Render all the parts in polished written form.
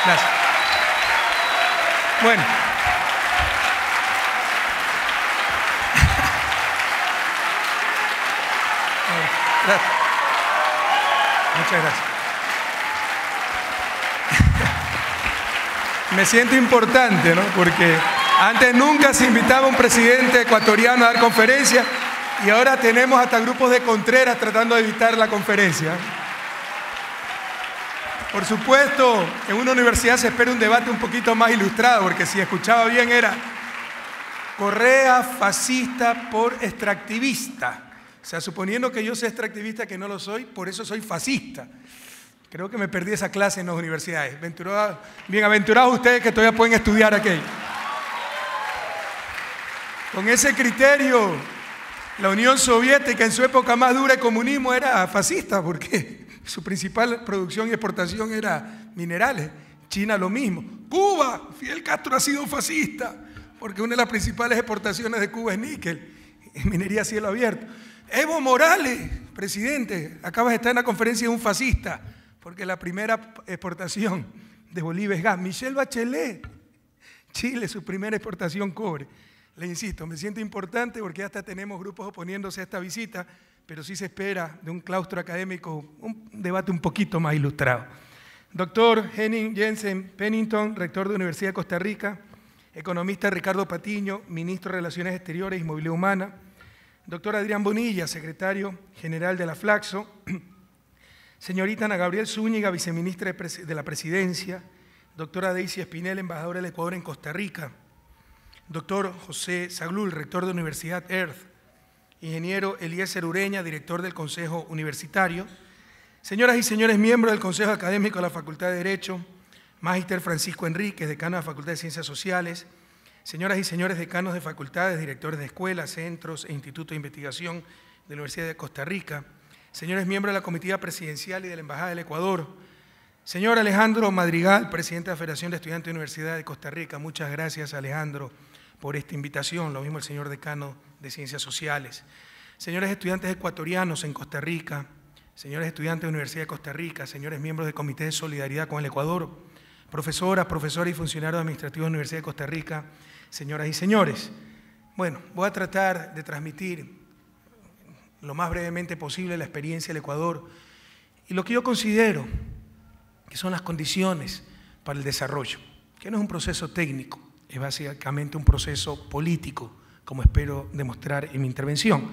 Gracias. Bueno. Gracias. Muchas gracias. Me siento importante, ¿no? Porque antes nunca se invitaba a un presidente ecuatoriano a dar conferencia y ahora tenemos hasta grupos de contreras tratando de evitar la conferencia. Por supuesto, en una universidad se espera un debate un poquito más ilustrado, porque si escuchaba bien era Correa fascista por extractivista. O sea, suponiendo que yo sea extractivista, que no lo soy, por eso soy fascista. Creo que me perdí esa clase en las universidades. Bienaventurados ustedes que todavía pueden estudiar aquello. Con ese criterio, la Unión Soviética en su época más dura de comunismo era fascista, porque su principal producción y exportación era minerales. China lo mismo. Cuba, Fidel Castro ha sido fascista, porque una de las principales exportaciones de Cuba es níquel, minería a cielo abierto. Evo Morales, presidente, acabas de estar en la conferencia de un fascista, porque la primera exportación de Bolivia es gas. Michelle Bachelet, Chile, su primera exportación cobre. Le insisto, me siento importante porque hasta tenemos grupos oponiéndose a esta visita, pero sí se espera de un claustro académico un debate un poquito más ilustrado. Doctor Henning Jensen Pennington, rector de la Universidad de Costa Rica. Economista Ricardo Patiño, ministro de Relaciones Exteriores y Movilidad Humana. Doctor Adrián Bonilla, secretario general de la Flaxo. Señorita Ana Gabriel Zúñiga, viceministra de la Presidencia. Doctora Daisy Espinel, embajadora del Ecuador en Costa Rica. Doctor José Zaglul, rector de la Universidad Earth. Ingeniero Eliezer Ureña, director del Consejo Universitario. Señoras y señores miembros del Consejo Académico de la Facultad de Derecho. Magíster Francisco Enríquez, decano de la Facultad de Ciencias Sociales. Señoras y señores decanos de facultades, directores de escuelas, centros e institutos de investigación de la Universidad de Costa Rica. Señores miembros de la Comitiva Presidencial y de la Embajada del Ecuador. Señor Alejandro Madrigal, presidente de la Federación de Estudiantes de la Universidad de Costa Rica. Muchas gracias, Alejandro, por esta invitación. Lo mismo el señor decano de Ciencias Sociales. Señores estudiantes ecuatorianos en Costa Rica. Señores estudiantes de la Universidad de Costa Rica. Señores miembros del Comité de Solidaridad con el Ecuador. Profesoras, profesores y funcionarios administrativos de la Universidad de Costa Rica. Señoras y señores, bueno, voy a tratar de transmitir lo más brevemente posible la experiencia del Ecuador y lo que yo considero que son las condiciones para el desarrollo, que no es un proceso técnico, es básicamente un proceso político, como espero demostrar en mi intervención.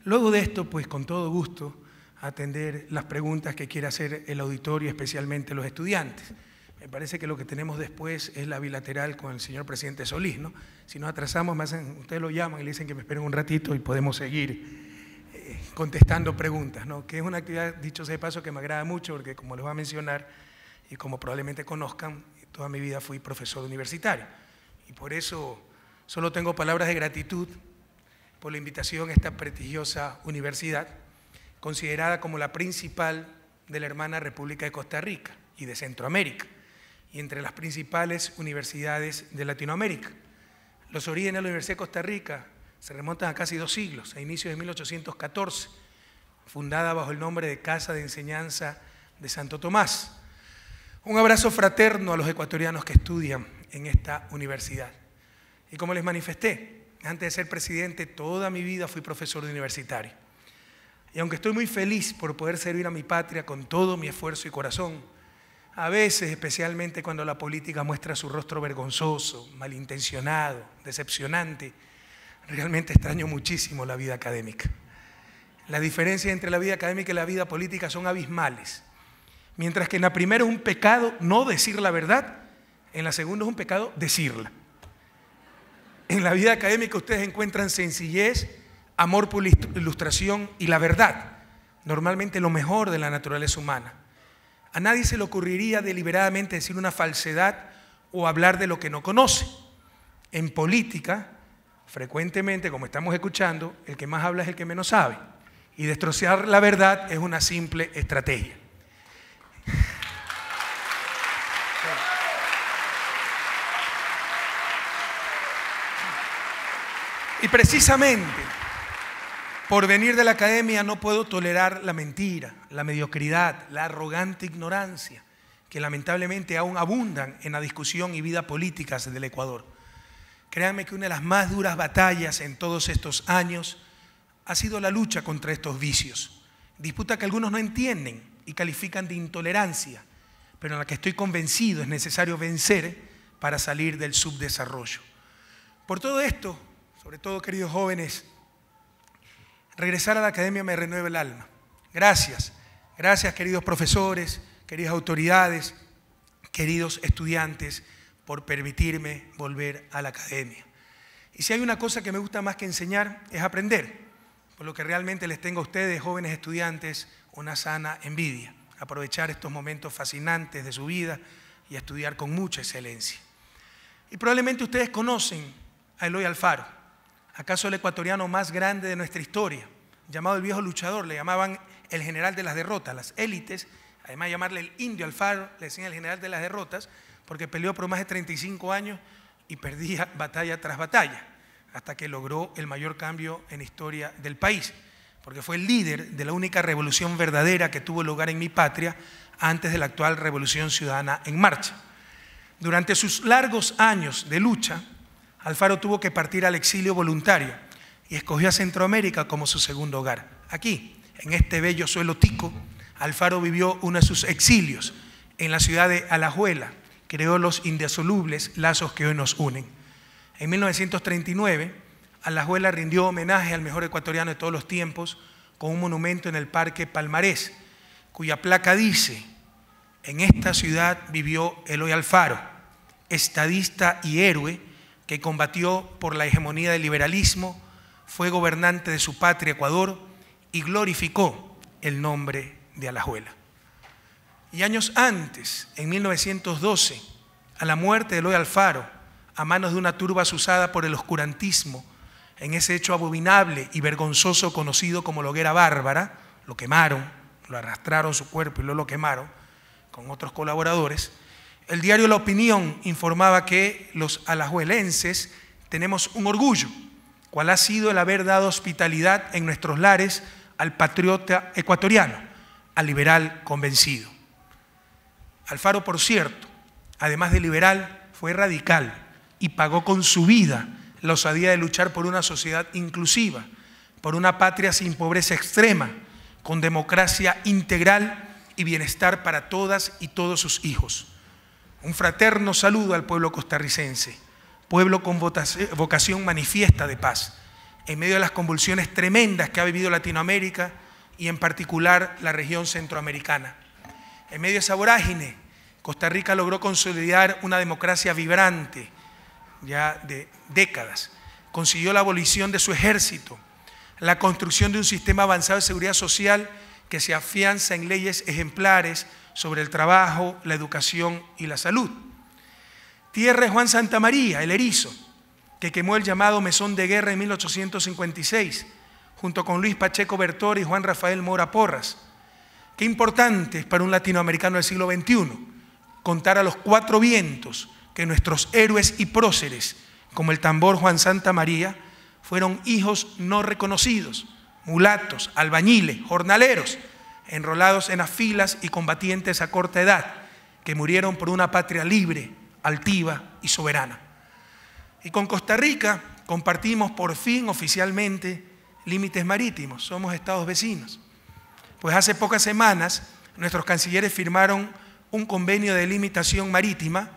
Luego de esto, pues con todo gusto, atender las preguntas que quiera hacer el auditorio, especialmente los estudiantes. Me parece que lo que tenemos después es la bilateral con el señor presidente Solís, ¿no? Si nos atrasamos, ustedes lo llaman y le dicen que me esperen un ratito y podemos seguir contestando preguntas, ¿no? Que es una actividad, dicho sea de paso, que me agrada mucho porque, como les voy a mencionar y como probablemente conozcan, toda mi vida fui profesor universitario y por eso solo tengo palabras de gratitud por la invitación a esta prestigiosa universidad, considerada como la principal de la hermana República de Costa Rica y de Centroamérica, y entre las principales universidades de Latinoamérica. Los orígenes de la Universidad de Costa Rica se remontan a casi 2 siglos, a inicios de 1814, fundada bajo el nombre de Casa de Enseñanza de Santo Tomás. Un abrazo fraterno a los ecuatorianos que estudian en esta universidad. Y como les manifesté, antes de ser presidente, toda mi vida fui profesor universitario. Y aunque estoy muy feliz por poder servir a mi patria con todo mi esfuerzo y corazón, a veces, especialmente cuando la política muestra su rostro vergonzoso, malintencionado, decepcionante, realmente extraño muchísimo la vida académica. La diferencia entre la vida académica y la vida política son abismales. Mientras que en la primera es un pecado no decir la verdad, en la segunda es un pecado decirla. En la vida académica ustedes encuentran sencillez, amor por la ilustración y la verdad, normalmente lo mejor de la naturaleza humana. A nadie se le ocurriría deliberadamente decir una falsedad o hablar de lo que no conoce. En política, frecuentemente, como estamos escuchando, el que más habla es el que menos sabe. Y destrozar la verdad es una simple estrategia. Y precisamente, por venir de la academia no puedo tolerar la mentira, la mediocridad, la arrogante ignorancia que lamentablemente aún abundan en la discusión y vida política del Ecuador. Créanme que una de las más duras batallas en todos estos años ha sido la lucha contra estos vicios, disputa que algunos no entienden y califican de intolerancia, pero en la que estoy convencido es necesario vencer para salir del subdesarrollo. Por todo esto, sobre todo, queridos jóvenes, regresar a la academia me renueva el alma. Gracias, gracias, queridos profesores, queridas autoridades, queridos estudiantes, por permitirme volver a la academia. Y si hay una cosa que me gusta más que enseñar, es aprender, por lo que realmente les tengo a ustedes, jóvenes estudiantes, una sana envidia. Aprovechar estos momentos fascinantes de su vida y estudiar con mucha excelencia. Y probablemente ustedes conocen a Eloy Alfaro, acaso el ecuatoriano más grande de nuestra historia, llamado el viejo luchador, le llamaban el general de las derrotas. Las élites, además de llamarle el indio Alfaro, le decían el general de las derrotas, porque peleó por más de 35 años y perdía batalla tras batalla, hasta que logró el mayor cambio en la historia del país, porque fue el líder de la única revolución verdadera que tuvo lugar en mi patria antes de la actual revolución ciudadana en marcha. Durante sus largos años de lucha, Alfaro tuvo que partir al exilio voluntario y escogió a Centroamérica como su segundo hogar. Aquí, en este bello suelo tico, Alfaro vivió uno de sus exilios en la ciudad de Alajuela, creó los indisolubles lazos que hoy nos unen. En 1939, Alajuela rindió homenaje al mejor ecuatoriano de todos los tiempos con un monumento en el Parque Palmarés, cuya placa dice: en esta ciudad vivió Eloy Alfaro, estadista y héroe que combatió por la hegemonía del liberalismo, fue gobernante de su patria Ecuador y glorificó el nombre de Alajuela. Y años antes, en 1912, a la muerte de Eloy Alfaro, a manos de una turba azuzada por el oscurantismo, en ese hecho abominable y vergonzoso conocido como la hoguera bárbara, lo quemaron, lo arrastraron su cuerpo y lo quemaron con otros colaboradores. El diario La Opinión informaba que los alajuelenses tenemos un orgullo, cual ha sido el haber dado hospitalidad en nuestros lares al patriota ecuatoriano, al liberal convencido. Alfaro, por cierto, además de liberal, fue radical y pagó con su vida la osadía de luchar por una sociedad inclusiva, por una patria sin pobreza extrema, con democracia integral y bienestar para todas y todos sus hijos. Un fraterno saludo al pueblo costarricense, pueblo con vocación manifiesta de paz, en medio de las convulsiones tremendas que ha vivido Latinoamérica y en particular la región centroamericana. En medio de esa vorágine, Costa Rica logró consolidar una democracia vibrante ya de décadas. Consiguió la abolición de su ejército, la construcción de un sistema avanzado de seguridad social que se afianza en leyes ejemplares sobre el trabajo, la educación y la salud. Tierra de Juan Santamaría, el Erizo, que quemó el llamado Mesón de Guerra en 1856, junto con Luis Pacheco Bertor y Juan Rafael Mora Porras. Qué importante es para un latinoamericano del siglo XXI contar a los cuatro vientos que nuestros héroes y próceres, como el tambor Juan Santamaría, fueron hijos no reconocidos, mulatos, albañiles, jornaleros, enrolados en las filas y combatientes a corta edad, que murieron por una patria libre, altiva y soberana. Y con Costa Rica compartimos por fin oficialmente límites marítimos, somos estados vecinos. Pues hace pocas semanas nuestros cancilleres firmaron un convenio de delimitación marítima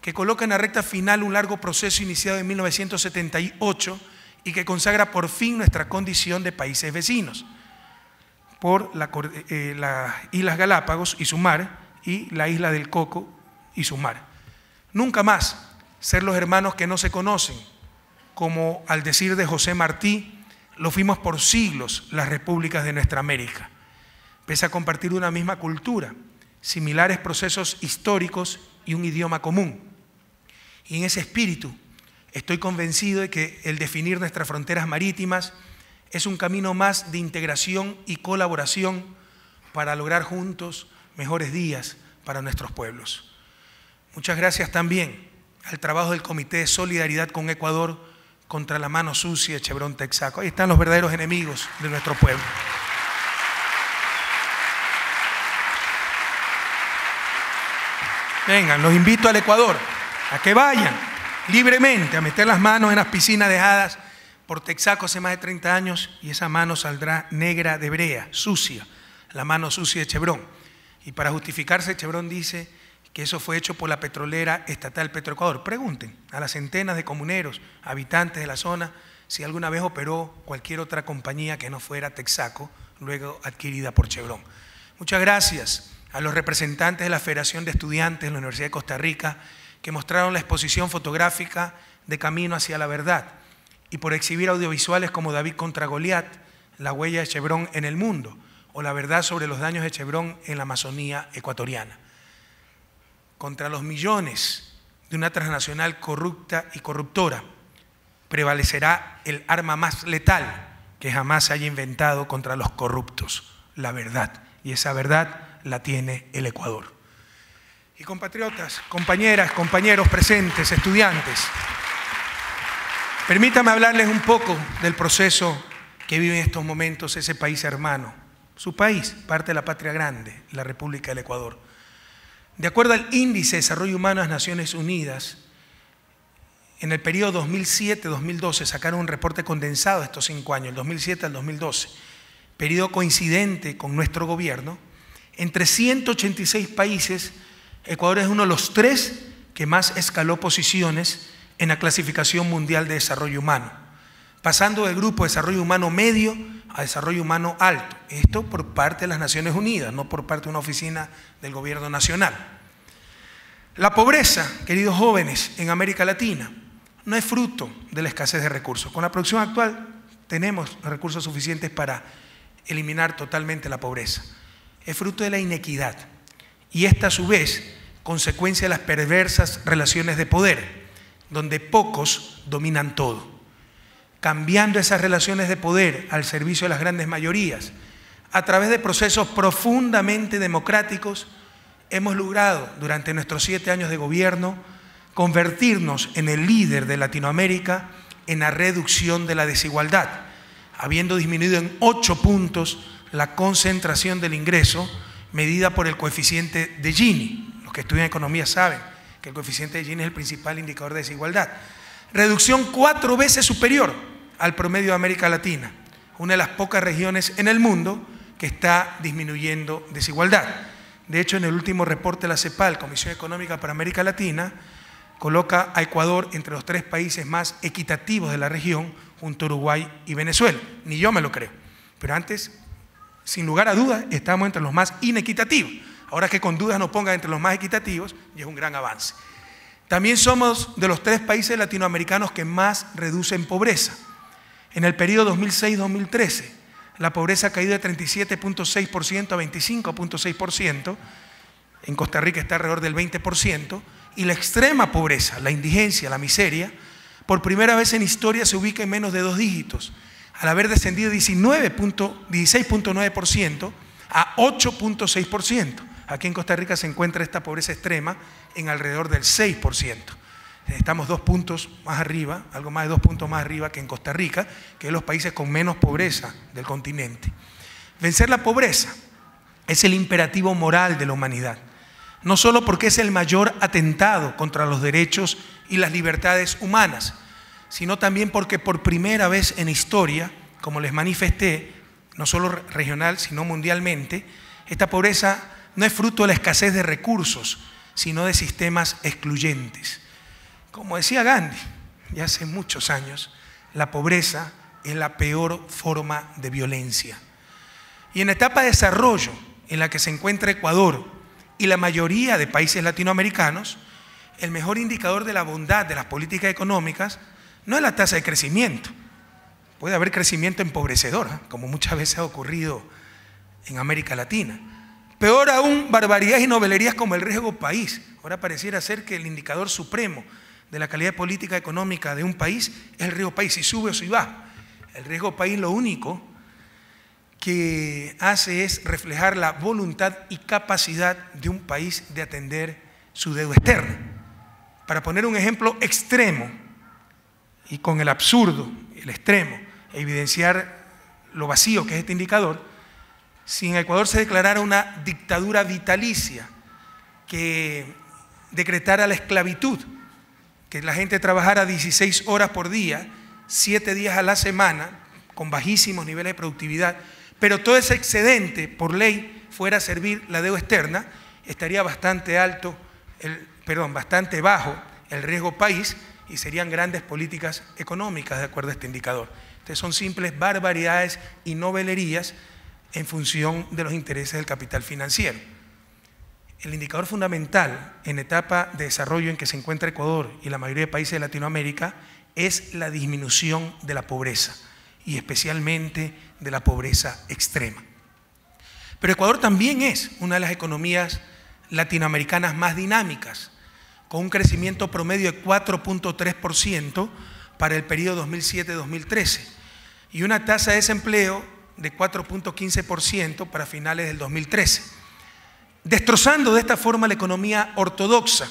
que coloca en la recta final un largo proceso iniciado en 1978 y que consagra por fin nuestra condición de países vecinos por las Islas Galápagos y su mar y la isla del Coco y su mar. Nunca más ser los hermanos que no se conocen, como al decir de José Martí, lo fuimos por siglos las repúblicas de nuestra América. Pese a compartir una misma cultura, similares procesos históricos y un idioma común. Y en ese espíritu estoy convencido de que el definir nuestras fronteras marítimas es un camino más de integración y colaboración para lograr juntos mejores días para nuestros pueblos. Muchas gracias también al trabajo del Comité de Solidaridad con Ecuador contra la mano sucia de Chevron Texaco. Ahí están los verdaderos enemigos de nuestro pueblo. Vengan, los invito al Ecuador a que vayan libremente a meter las manos en las piscinas dejadas por Texaco hace más de 30 años y esa mano saldrá negra de brea, sucia, la mano sucia de Chevron. Y para justificarse, Chevron dice que eso fue hecho por la petrolera estatal Petroecuador. Pregunten a las centenas de comuneros, habitantes de la zona, si alguna vez operó cualquier otra compañía que no fuera Texaco, luego adquirida por Chevron. Muchas gracias a los representantes de la Federación de Estudiantes de la Universidad de Costa Rica que mostraron la exposición fotográfica de Camino hacia la Verdad y por exhibir audiovisuales como David contra Goliat, la huella de Chevron en el mundo o la verdad sobre los daños de Chevron en la Amazonía ecuatoriana. Contra los millones de una transnacional corrupta y corruptora prevalecerá el arma más letal que jamás se haya inventado contra los corruptos, la verdad. Y esa verdad la tiene el Ecuador. Y compatriotas, compañeras, compañeros presentes, estudiantes, permítanme hablarles un poco del proceso que vive en estos momentos ese país hermano, su país, parte de la patria grande, la República del Ecuador. De acuerdo al Índice de Desarrollo Humano de las Naciones Unidas, en el periodo 2007-2012 sacaron un reporte condensado de estos 5 años, el 2007 al 2012, periodo coincidente con nuestro gobierno. Entre 186 países, Ecuador es uno de los 3 que más escaló posiciones en la clasificación mundial de desarrollo humano, pasando del grupo de desarrollo humano medio a desarrollo humano alto. Esto por parte de las Naciones Unidas, no por parte de una oficina del gobierno nacional. La pobreza, queridos jóvenes, en América Latina no es fruto de la escasez de recursos. Con la producción actual tenemos recursos suficientes para eliminar totalmente la pobreza. Es fruto de la inequidad y esta a su vez consecuencia de las perversas relaciones de poder, donde pocos dominan todo. Cambiando esas relaciones de poder al servicio de las grandes mayorías, a través de procesos profundamente democráticos, hemos logrado durante nuestros 7 años de gobierno convertirnos en el líder de Latinoamérica en la reducción de la desigualdad, habiendo disminuido en 8 puntos la concentración del ingreso medida por el coeficiente de Gini. Los que estudian economía saben que el coeficiente de Gini es el principal indicador de desigualdad. Reducción 4 veces superior al promedio de América Latina, una de las pocas regiones en el mundo que está disminuyendo desigualdad. De hecho, en el último reporte de la CEPAL, Comisión Económica para América Latina, coloca a Ecuador entre los 3 países más equitativos de la región, junto a Uruguay y Venezuela. Ni yo me lo creo. Pero antes, sin lugar a dudas, estamos entre los más inequitativos. Ahora que con dudas nos pongan entre los más equitativos, y es un gran avance. También somos de los 3 países latinoamericanos que más reducen pobreza. En el periodo 2006-2013, la pobreza ha caído de 37.6% a 25.6%. En Costa Rica está alrededor del 20%. Y la extrema pobreza, la indigencia, la miseria, por primera vez en historia se ubica en menos de 2 dígitos, al haber descendido de 16.9% a 8.6%. Aquí en Costa Rica se encuentra esta pobreza extrema en alrededor del 6%. Estamos 2 puntos más arriba, algo más de 2 puntos más arriba que en Costa Rica, que es los países con menos pobreza del continente. Vencer la pobreza es el imperativo moral de la humanidad. No solo porque es el mayor atentado contra los derechos y las libertades humanas, sino también porque por primera vez en historia, como les manifesté, no solo regional, sino mundialmente, esta pobreza no es fruto de la escasez de recursos, sino de sistemas excluyentes. Como decía Gandhi, ya hace muchos años, la pobreza es la peor forma de violencia. Y en la etapa de desarrollo en la que se encuentra Ecuador, y la mayoría de países latinoamericanos, el mejor indicador de la bondad de las políticas económicas no es la tasa de crecimiento. Puede haber crecimiento empobrecedor, como muchas veces ha ocurrido en América Latina. Peor aún, barbaridades y novelerías como el riesgo país. Ahora pareciera ser que el indicador supremo de la calidad política económica de un país es el riesgo país, si sube o si baja. El riesgo país lo único que hace es reflejar la voluntad y capacidad de un país de atender su deuda externa. Para poner un ejemplo extremo y con el absurdo, el extremo, e evidenciar lo vacío que es este indicador, si en Ecuador se declarara una dictadura vitalicia que decretara la esclavitud, que la gente trabajara 16 horas por día, 7 días a la semana, con bajísimos niveles de productividad, pero todo ese excedente por ley fuera a servir la deuda externa, estaría bastante bajo el riesgo país y serían grandes políticas económicas de acuerdo a este indicador. Entonces son simples barbaridades y novelerías en función de los intereses del capital financiero. El indicador fundamental en etapa de desarrollo en que se encuentra Ecuador y la mayoría de países de Latinoamérica es la disminución de la pobreza y especialmente de la pobreza extrema. Pero Ecuador también es una de las economías latinoamericanas más dinámicas, con un crecimiento promedio de 4.3% para el periodo 2007-2013 y una tasa de desempleo de 4.15% para finales del 2013, destrozando de esta forma la economía ortodoxa.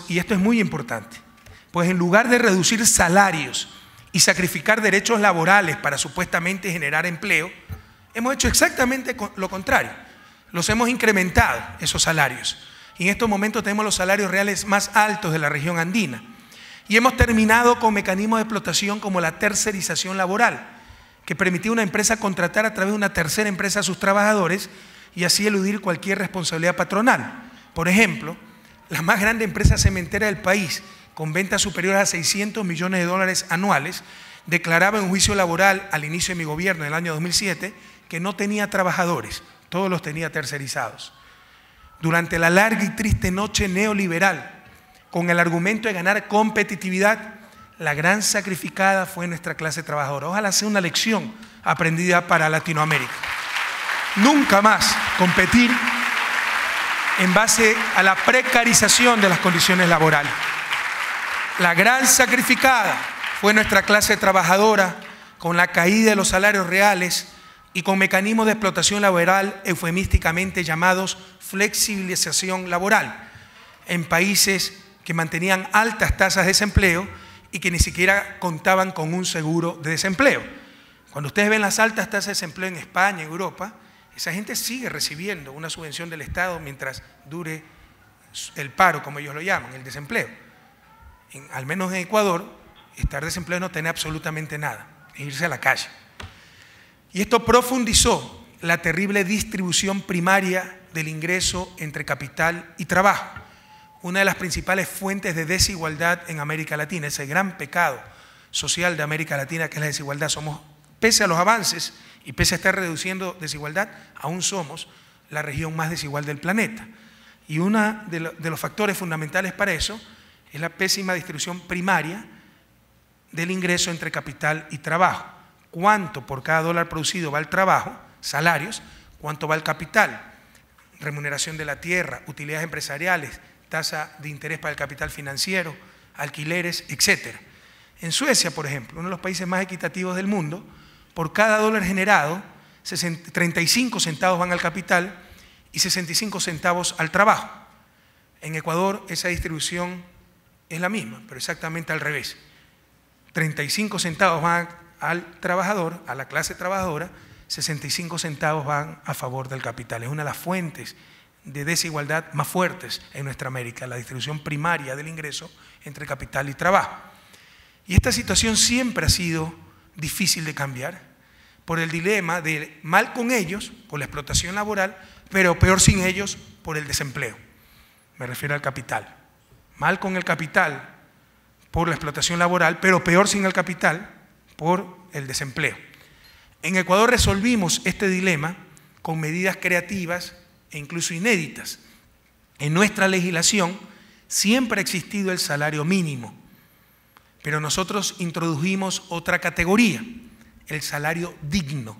Y esto es muy importante, pues en lugar de reducir salarios y sacrificar derechos laborales para supuestamente generar empleo, hemos hecho exactamente lo contrario. Los hemos incrementado, esos salarios. Y en estos momentos tenemos los salarios reales más altos de la región andina. Y hemos terminado con mecanismos de explotación como la tercerización laboral, que permitía a una empresa contratar a través de una tercera empresa a sus trabajadores y así eludir cualquier responsabilidad patronal. Por ejemplo, la más grande empresa cementera del país, con ventas superiores a $600 millones anuales, declaraba en un juicio laboral al inicio de mi gobierno en el año 2007 que no tenía trabajadores, todos los tenía tercerizados. Durante la larga y triste noche neoliberal, con el argumento de ganar competitividad, la gran sacrificada fue nuestra clase trabajadora. Ojalá sea una lección aprendida para Latinoamérica. Nunca más competir en base a la precarización de las condiciones laborales. La gran sacrificada fue nuestra clase trabajadora, con la caída de los salarios reales y con mecanismos de explotación laboral eufemísticamente llamados flexibilización laboral, en países que mantenían altas tasas de desempleo y que ni siquiera contaban con un seguro de desempleo. Cuando ustedes ven las altas tasas de desempleo en España, en Europa, esa gente sigue recibiendo una subvención del Estado mientras dure el paro, como ellos lo llaman, el desempleo. Al menos en Ecuador, estar desempleado no tiene absolutamente nada, es irse a la calle. Y esto profundizó la terrible distribución primaria del ingreso entre capital y trabajo, una de las principales fuentes de desigualdad en América Latina, ese gran pecado social de América Latina que es la desigualdad. Pese a los avances y pese a estar reduciendo desigualdad, aún somos la región más desigual del planeta. Y uno de los factores fundamentales para eso es la pésima distribución primaria del ingreso entre capital y trabajo. ¿Cuánto por cada dólar producido va al trabajo? Salarios. ¿Cuánto va al capital? Remuneración de la tierra, utilidades empresariales, tasa de interés para el capital financiero, alquileres, etc. En Suecia, por ejemplo, uno de los países más equitativos del mundo, por cada dólar generado, 35 centavos van al capital y 65 centavos al trabajo. En Ecuador esa distribución es la misma, pero exactamente al revés. 35 centavos van al trabajador, a la clase trabajadora, 65 centavos van a favor del capital. Es una de las fuentes de desigualdad más fuertes en nuestra América, la distribución primaria del ingreso entre capital y trabajo. Y esta situación siempre ha sido difícil de cambiar por el dilema de mal con ellos, por la explotación laboral, pero peor sin ellos por el desempleo. Me refiero al capital. Mal con el capital por la explotación laboral, pero peor sin el capital por el desempleo. En Ecuador resolvimos este dilema con medidas creativas e incluso inéditas. En nuestra legislación siempre ha existido el salario mínimo, pero nosotros introdujimos otra categoría, el salario digno,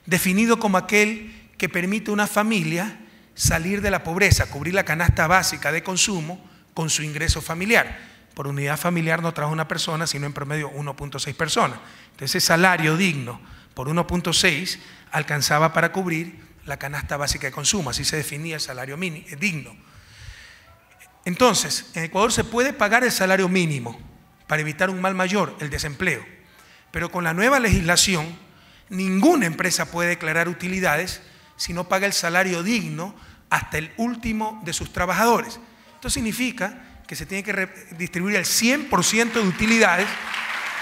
definido como aquel que permite a una familia salir de la pobreza, cubrir la canasta básica de consumo con su ingreso familiar. Por unidad familiar no trabaja una persona, sino en promedio 1.6 personas. Entonces, ese salario digno por 1.6 alcanzaba para cubrir la canasta básica de consumo, así se definía el salario digno. Entonces, en Ecuador se puede pagar el salario mínimo para evitar un mal mayor, el desempleo, pero con la nueva legislación, ninguna empresa puede declarar utilidades si no paga el salario digno hasta el último de sus trabajadores. Esto significa que se tiene que distribuir el 100% de utilidades,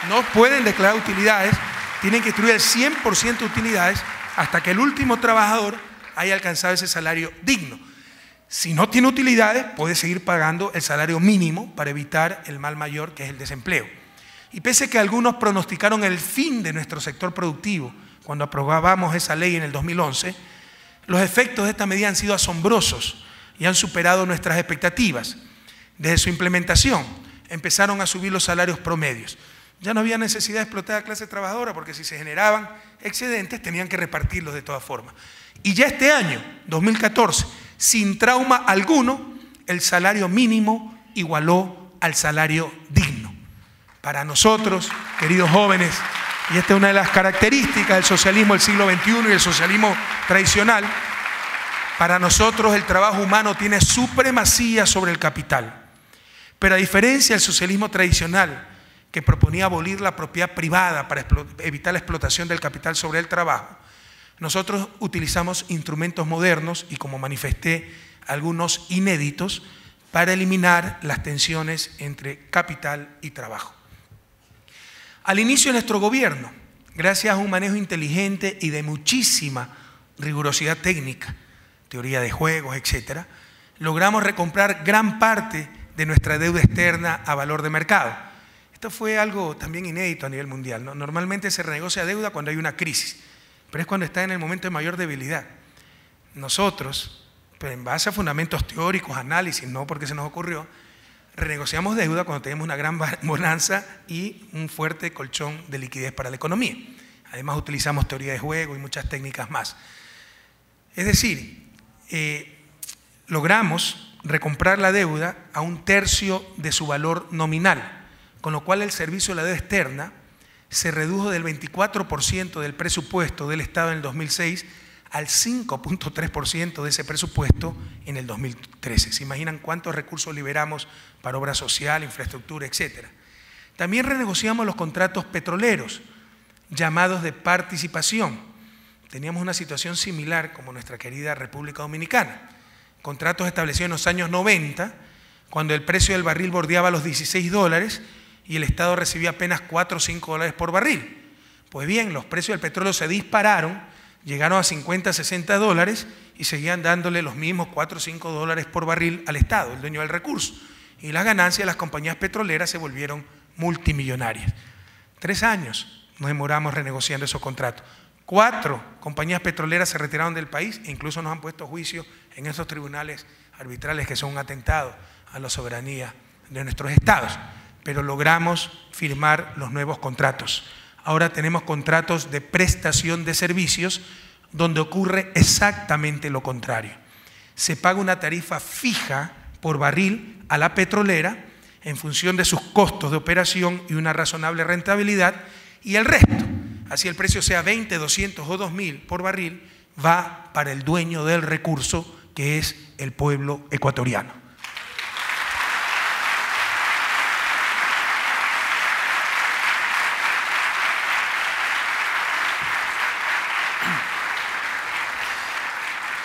no pueden declarar utilidades, tienen que distribuir el 100% de utilidades hasta que el último trabajador haya alcanzado ese salario digno. Si no tiene utilidades, puede seguir pagando el salario mínimo para evitar el mal mayor, que es el desempleo. Y pese a que algunos pronosticaron el fin de nuestro sector productivo cuando aprobábamos esa ley en el 2011, los efectos de esta medida han sido asombrosos y han superado nuestras expectativas. Desde su implementación empezaron a subir los salarios promedios. Ya no había necesidad de explotar a la clase trabajadora porque si se generaban excedentes tenían que repartirlos de todas formas. Y ya este año, 2014, sin trauma alguno, el salario mínimo igualó al salario digno. Para nosotros, queridos jóvenes, y esta es una de las características del socialismo del siglo XXI y del socialismo tradicional, para nosotros el trabajo humano tiene supremacía sobre el capital. Pero a diferencia del socialismo tradicional, que proponía abolir la propiedad privada para evitar la explotación del capital sobre el trabajo, nosotros utilizamos instrumentos modernos y, como manifesté, algunos inéditos para eliminar las tensiones entre capital y trabajo. Al inicio de nuestro gobierno, gracias a un manejo inteligente y de muchísima rigurosidad técnica, teoría de juegos, etc., logramos recomprar gran parte de nuestra deuda externa a valor de mercado. Esto fue algo también inédito a nivel mundial, ¿no? Normalmente se renegocia deuda cuando hay una crisis, pero es cuando está en el momento de mayor debilidad. Nosotros, pero en base a fundamentos teóricos, análisis, no porque se nos ocurrió, renegociamos deuda cuando tenemos una gran bonanza y un fuerte colchón de liquidez para la economía. Además utilizamos teoría de juego y muchas técnicas más. Es decir, logramos recomprar la deuda a 1/3 de su valor nominal, con lo cual el servicio de la deuda externa se redujo del 24% del presupuesto del Estado en el 2006 al 5.3% de ese presupuesto en el 2013. ¿Se imaginan cuántos recursos liberamos para obra social, infraestructura, etcétera? También renegociamos los contratos petroleros, llamados de participación. Teníamos una situación similar como nuestra querida República Dominicana. Contratos establecidos en los años 90, cuando el precio del barril bordeaba los $16 y el Estado recibía apenas $4 o $5 por barril. Pues bien, los precios del petróleo se dispararon, llegaron a $50, $60 y seguían dándole los mismos $4 o $5 por barril al Estado, el dueño del recurso. Y las ganancias de las compañías petroleras se volvieron multimillonarias. 3 años nos demoramos renegociando esos contratos. 4 compañías petroleras se retiraron del país e incluso nos han puesto juicio en esos tribunales arbitrales que son un atentado a la soberanía de nuestros estados. Pero logramos firmar los nuevos contratos. Ahora tenemos contratos de prestación de servicios donde ocurre exactamente lo contrario. Se paga una tarifa fija por barril a la petrolera en función de sus costos de operación y una razonable rentabilidad, y el resto, así el precio sea 20, 200 o 2.000 por barril, va para el dueño del recurso, que es el pueblo ecuatoriano.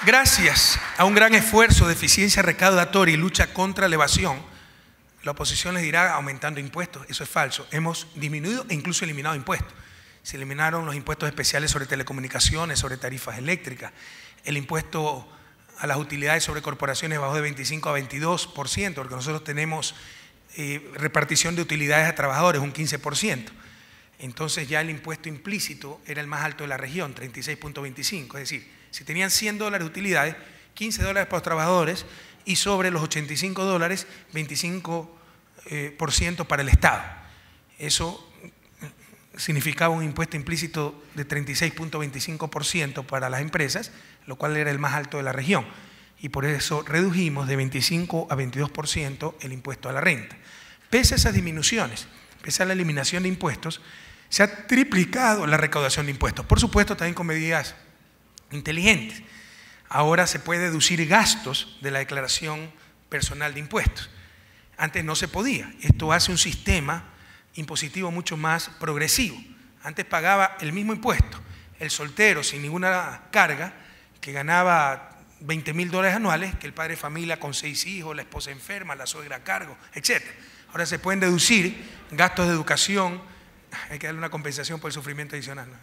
Gracias a un gran esfuerzo de eficiencia recaudatoria y lucha contra la evasión, la oposición les dirá aumentando impuestos. Eso es falso. Hemos disminuido e incluso eliminado impuestos. Se eliminaron los impuestos especiales sobre telecomunicaciones, sobre tarifas eléctricas. El impuesto a las utilidades sobre corporaciones bajó de 25 a 22%, porque nosotros tenemos repartición de utilidades a trabajadores, un 15%. Entonces ya el impuesto implícito era el más alto de la región, 36.25. Es decir, si tenían $100 de utilidades, $15 para los trabajadores y sobre los $85, 25% para el Estado. Eso significaba un impuesto implícito de 36.25% para las empresas, lo cual era el más alto de la región. Y por eso redujimos de 25 a 22% el impuesto a la renta. Pese a esas disminuciones, pese a la eliminación de impuestos, se ha triplicado la recaudación de impuestos. Por supuesto, también con medidas inteligentes. Ahora se puede deducir gastos de la declaración personal de impuestos. Antes no se podía. Esto hace un sistema impositivo mucho más progresivo. Antes pagaba el mismo impuesto el soltero sin ninguna carga, que ganaba $20.000 anuales que el padre de familia con 6 hijos, la esposa enferma, la suegra a cargo, etc. Ahora se pueden deducir gastos de educación. Hay que darle una compensación por el sufrimiento adicional, ¿no?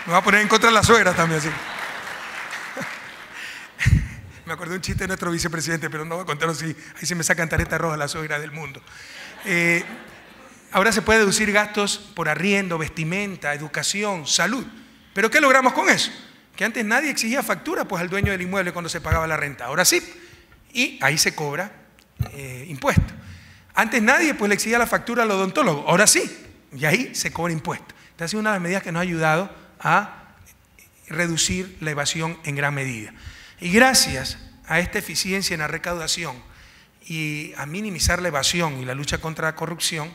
Me voy a poner en contra de la suegra también, así. Me acordé de un chiste de nuestro vicepresidente, pero no voy a contarlo así. Ahí se me sacan tarjeta roja, la suegra del mundo. Ahora se puede deducir gastos por arriendo, vestimenta, educación, salud. ¿Pero qué logramos con eso? Que antes nadie exigía factura pues al dueño del inmueble cuando se pagaba la renta. Ahora sí. Y ahí se cobra impuesto. Antes nadie pues le exigía la factura al odontólogo. Ahora sí. Y ahí se cobra impuesto. Esta ha sido una de las medidas que nos ha ayudado a reducir la evasión en gran medida. Y gracias a esta eficiencia en la recaudación y a minimizar la evasión y la lucha contra la corrupción,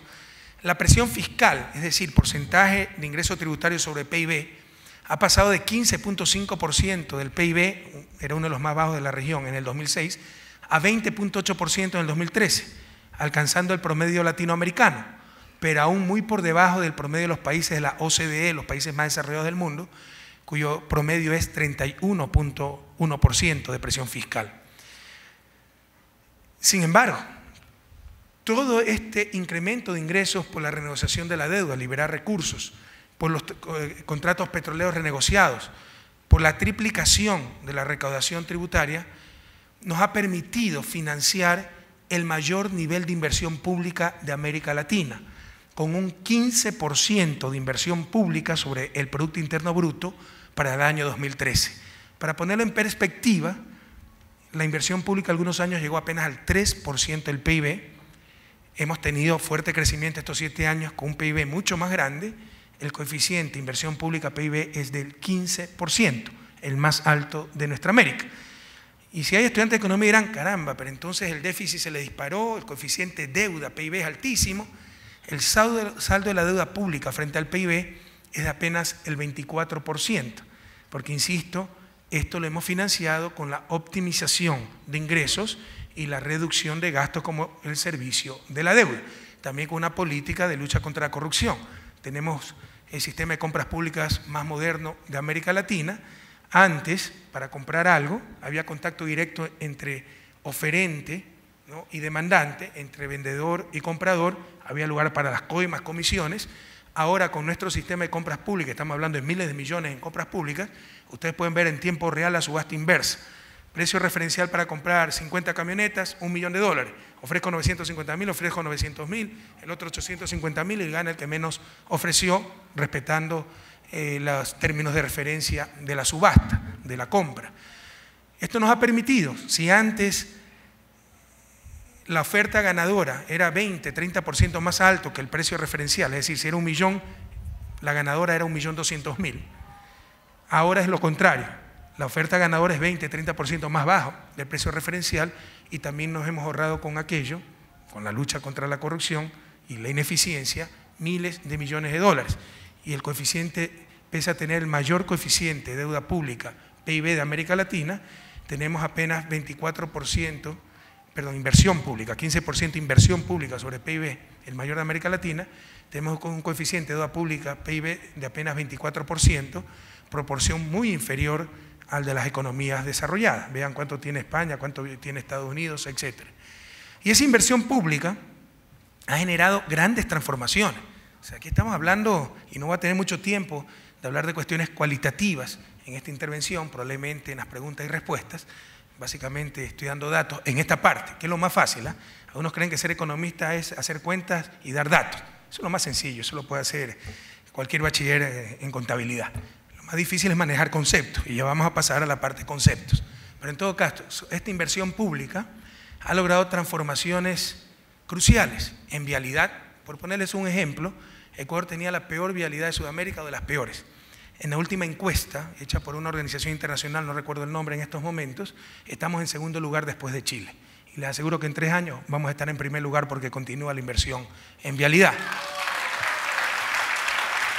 la presión fiscal, es decir, porcentaje de ingreso tributario sobre PIB, ha pasado de 15.5% del PIB, era uno de los más bajos de la región en el 2006, a 20.8% en el 2013, alcanzando el promedio latinoamericano, pero aún muy por debajo del promedio de los países de la OCDE, los países más desarrollados del mundo, cuyo promedio es 31.1% de presión fiscal. Sin embargo, todo este incremento de ingresos por la renegociación de la deuda, liberar recursos, por los contratos petroleros renegociados, por la triplicación de la recaudación tributaria, nos ha permitido financiar el mayor nivel de inversión pública de América Latina, con un 15% de inversión pública sobre el Producto Interno Bruto para el año 2013. Para ponerlo en perspectiva, la inversión pública algunos años llegó apenas al 3% del PIB. Hemos tenido fuerte crecimiento estos 7 años con un PIB mucho más grande. El coeficiente de inversión pública PIB es del 15%, el más alto de nuestra América. Y si hay estudiantes de economía dirán, caramba, pero entonces el déficit se le disparó, el coeficiente deuda PIB es altísimo. El saldo de la deuda pública frente al PIB es de apenas el 24%, porque insisto, esto lo hemos financiado con la optimización de ingresos y la reducción de gastos como el servicio de la deuda. También con una política de lucha contra la corrupción. Tenemos el sistema de compras públicas más moderno de América Latina. Antes, para comprar algo, había contacto directo entre oferente, ¿no?, y demandante, entre vendedor y comprador. Había lugar para las coimas, comisiones. Ahora, con nuestro sistema de compras públicas, estamos hablando de miles de millones en compras públicas, ustedes pueden ver en tiempo real la subasta inversa. Precio referencial para comprar 50 camionetas, $1 millón. Ofrezco 950.000, ofrezco 900.000, el otro 850.000 y gana el que menos ofreció, respetando los términos de referencia de la subasta, de la compra. Esto nos ha permitido, si antes la oferta ganadora era 20, 30% más alto que el precio referencial, es decir, si era $1 millón, la ganadora era 1.200.000. Ahora es lo contrario. La oferta ganadora es 20, 30% más bajo del precio referencial y también nos hemos ahorrado con aquello, con la lucha contra la corrupción y la ineficiencia, miles de millones de dólares. Y el coeficiente, pese a tener el mayor coeficiente de deuda pública PIB de América Latina, tenemos apenas 24%, inversión pública, 15% inversión pública sobre PIB, el mayor de América Latina. Tenemos un coeficiente de deuda pública PIB de apenas 24%, proporción muy inferior al de las economías desarrolladas. Vean cuánto tiene España, cuánto tiene Estados Unidos, etc. Y esa inversión pública ha generado grandes transformaciones. O sea, aquí estamos hablando, y no voy a tener mucho tiempo de hablar de cuestiones cualitativas en esta intervención, probablemente en las preguntas y respuestas. Básicamente estoy dando datos en esta parte, que es lo más fácil. Algunos creen que ser economista es hacer cuentas y dar datos. Eso es lo más sencillo, eso lo puede hacer cualquier bachiller en contabilidad. Lo más difícil es manejar conceptos, y ya vamos a pasar a la parte de conceptos. Pero en todo caso, esta inversión pública ha logrado transformaciones cruciales en vialidad. Por ponerles un ejemplo, Ecuador tenía la peor vialidad de Sudamérica, o de las peores. En la última encuesta, hecha por una organización internacional, no recuerdo el nombre en estos momentos, estamos en segundo lugar después de Chile. Y les aseguro que en 3 años vamos a estar en primer lugar porque continúa la inversión en vialidad.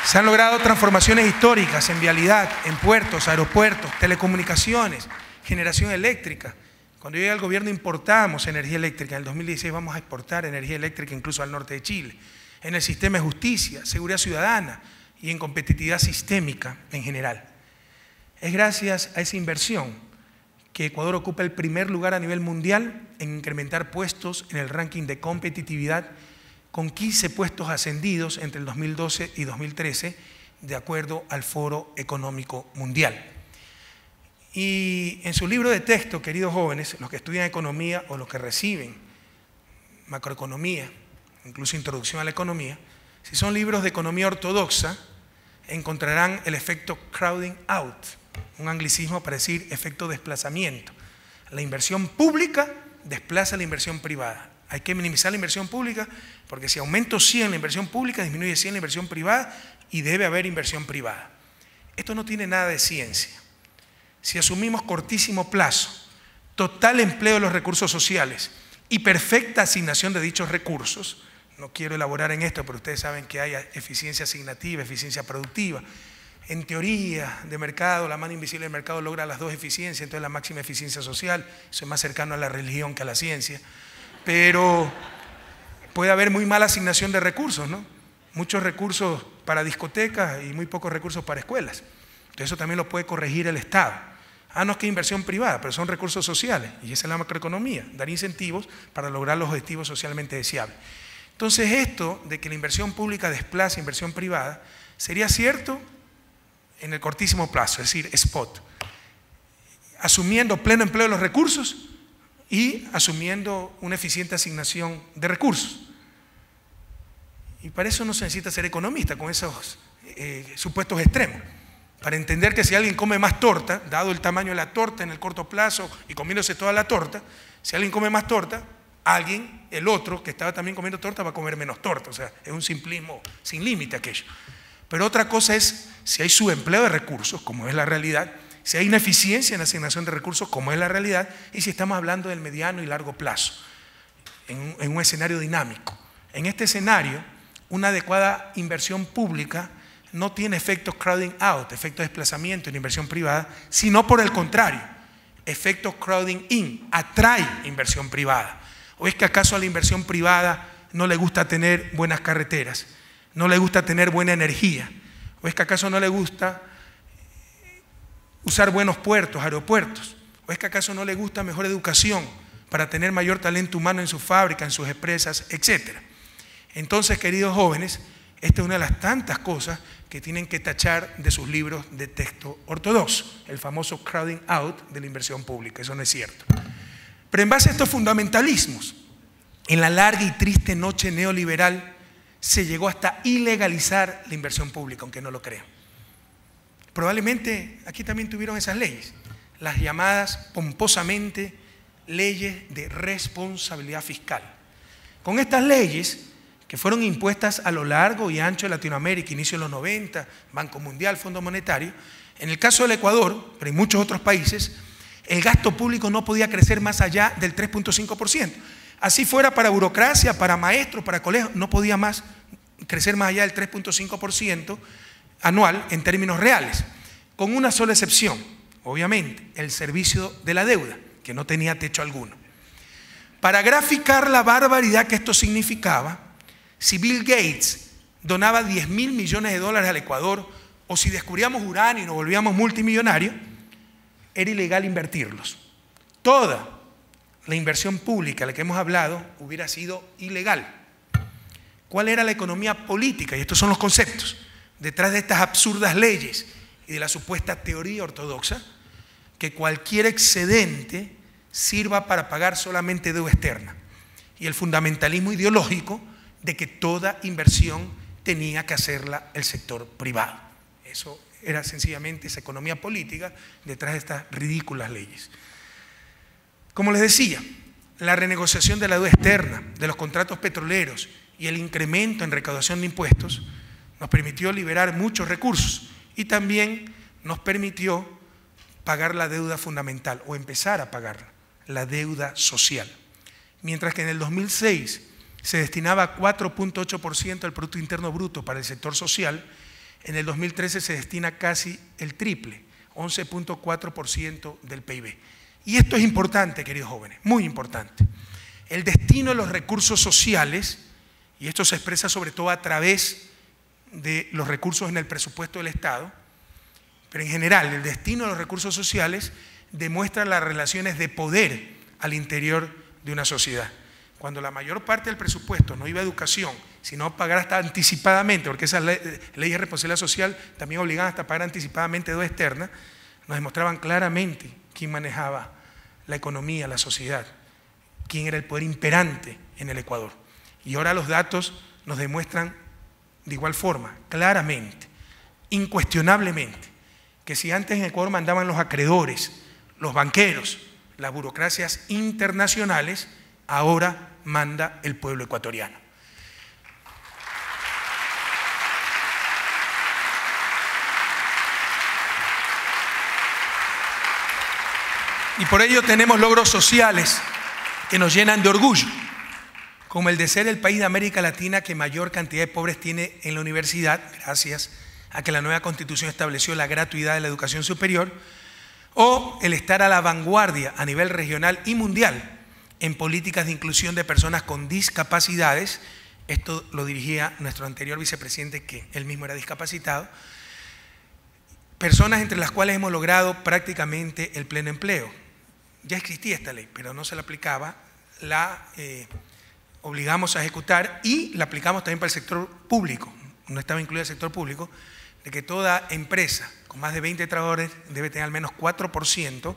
Se han logrado transformaciones históricas en vialidad, en puertos, aeropuertos, telecomunicaciones, generación eléctrica. Cuando yo llegué al gobierno importábamos energía eléctrica. En el 2016 vamos a exportar energía eléctrica incluso al norte de Chile. En el sistema de justicia, seguridad ciudadana y en competitividad sistémica en general. Es gracias a esa inversión que Ecuador ocupa el primer lugar a nivel mundial en incrementar puestos en el ranking de competitividad, con 15 puestos ascendidos entre el 2012 y 2013, de acuerdo al Foro Económico Mundial. Y en su libro de texto, queridos jóvenes, los que estudian economía o los que reciben macroeconomía, incluso introducción a la economía, si son libros de economía ortodoxa, encontrarán el efecto crowding out, un anglicismo para decir efecto desplazamiento. La inversión pública desplaza la inversión privada. Hay que minimizar la inversión pública porque si aumento 100 la inversión pública, disminuye 100 la inversión privada y debe haber inversión privada. Esto no tiene nada de ciencia. Si asumimos cortísimo plazo, total empleo de los recursos sociales y perfecta asignación de dichos recursos, no quiero elaborar en esto, pero ustedes saben que hay eficiencia asignativa, eficiencia productiva. En teoría de mercado, la mano invisible del mercado logra las dos eficiencias, entonces la máxima eficiencia social, eso es más cercano a la religión que a la ciencia, pero puede haber muy mala asignación de recursos, ¿no? Muchos recursos para discotecas y muy pocos recursos para escuelas. Entonces eso también lo puede corregir el Estado. No es que inversión privada, pero son recursos sociales, y esa es la macroeconomía, dar incentivos para lograr los objetivos socialmente deseables. Entonces esto de que la inversión pública desplaza inversión privada sería cierto en el cortísimo plazo, es decir, spot, asumiendo pleno empleo de los recursos y asumiendo una eficiente asignación de recursos. Y para eso no se necesita ser economista con esos supuestos extremos. Para entender que si alguien come más torta, dado el tamaño de la torta en el corto plazo y comiéndose toda la torta, si alguien come más torta, alguien, el otro que estaba también comiendo torta, va a comer menos torta. O sea, es un simplismo sin límite aquello. Pero otra cosa es si hay subempleo de recursos, como es la realidad, si hay una eficiencia en la asignación de recursos, como es la realidad, y si estamos hablando del mediano y largo plazo, en un escenario dinámico. En este escenario, una adecuada inversión pública no tiene efectos crowding out, efectos de desplazamiento en inversión privada, sino por el contrario, efectos crowding in, atrae inversión privada. ¿O es que acaso a la inversión privada no le gusta tener buenas carreteras? ¿No le gusta tener buena energía? ¿O es que acaso no le gusta usar buenos puertos, aeropuertos? ¿O es que acaso no le gusta mejor educación para tener mayor talento humano en su fábrica, en sus empresas, etcétera? Entonces, queridos jóvenes, esta es una de las tantas cosas que tienen que tachar de sus libros de texto ortodoxo, el famoso crowding out de la inversión pública. Eso no es cierto. Pero en base a estos fundamentalismos, en la larga y triste noche neoliberal, se llegó hasta ilegalizar la inversión pública, aunque no lo crean. Probablemente aquí también tuvieron esas leyes, las llamadas pomposamente leyes de responsabilidad fiscal. Con estas leyes, que fueron impuestas a lo largo y ancho de Latinoamérica, inicio de los 90, Banco Mundial, Fondo Monetario, en el caso del Ecuador, pero en muchos otros países, el gasto público no podía crecer más allá del 3.5%. Así fuera para burocracia, para maestros, para colegios, no podía más crecer más allá del 3.5% anual en términos reales, con una sola excepción, obviamente, el servicio de la deuda, que no tenía techo alguno. Para graficar la barbaridad que esto significaba, si Bill Gates donaba 10.000 millones de dólares al Ecuador, o si descubríamos uranio y nos volvíamos multimillonarios, era ilegal invertirlos. Toda la inversión pública de la que hemos hablado hubiera sido ilegal. ¿Cuál era la economía política? Y estos son los conceptos detrás de estas absurdas leyes y de la supuesta teoría ortodoxa, que cualquier excedente sirva para pagar solamente deuda externa, y el fundamentalismo ideológico de que toda inversión tenía que hacerla el sector privado. Eso era sencillamente esa economía política detrás de estas ridículas leyes. Como les decía, la renegociación de la deuda externa, de los contratos petroleros y el incremento en recaudación de impuestos nos permitió liberar muchos recursos y también nos permitió pagar la deuda fundamental o empezar a pagarla, la deuda social. Mientras que en el 2006 se destinaba 4.8% del Producto Interno Bruto para el sector social, en el 2013 se destina casi el triple, 11.4% del PIB. Y esto es importante, queridos jóvenes, muy importante. El destino de los recursos sociales, y esto se expresa sobre todo a través de los recursos en el presupuesto del Estado, pero en general el destino de los recursos sociales demuestra las relaciones de poder al interior de una sociedad. Cuando la mayor parte del presupuesto no iba a educación, sino a pagar hasta anticipadamente, porque esas leyes de responsabilidad social también obligaban hasta a pagar anticipadamente deuda externa, nos demostraban claramente quién manejaba la economía, la sociedad, quién era el poder imperante en el Ecuador. Y ahora los datos nos demuestran de igual forma, claramente, incuestionablemente, que si antes en Ecuador mandaban los acreedores, los banqueros, las burocracias internacionales, ahora manda el pueblo ecuatoriano. Y por ello tenemos logros sociales que nos llenan de orgullo, como el de ser el país de América Latina que mayor cantidad de pobres tiene en la universidad, gracias a que la nueva Constitución estableció la gratuidad de la educación superior, o el estar a la vanguardia a nivel regional y mundial en políticas de inclusión de personas con discapacidades. Esto lo dirigía nuestro anterior vicepresidente, que él mismo era discapacitado. Personas entre las cuales hemos logrado prácticamente el pleno empleo. Ya existía esta ley, pero no se la aplicaba, la obligamos a ejecutar y la aplicamos también para el sector público. No estaba incluido el sector público, de que toda empresa con más de 20 trabajadores debe tener al menos 4%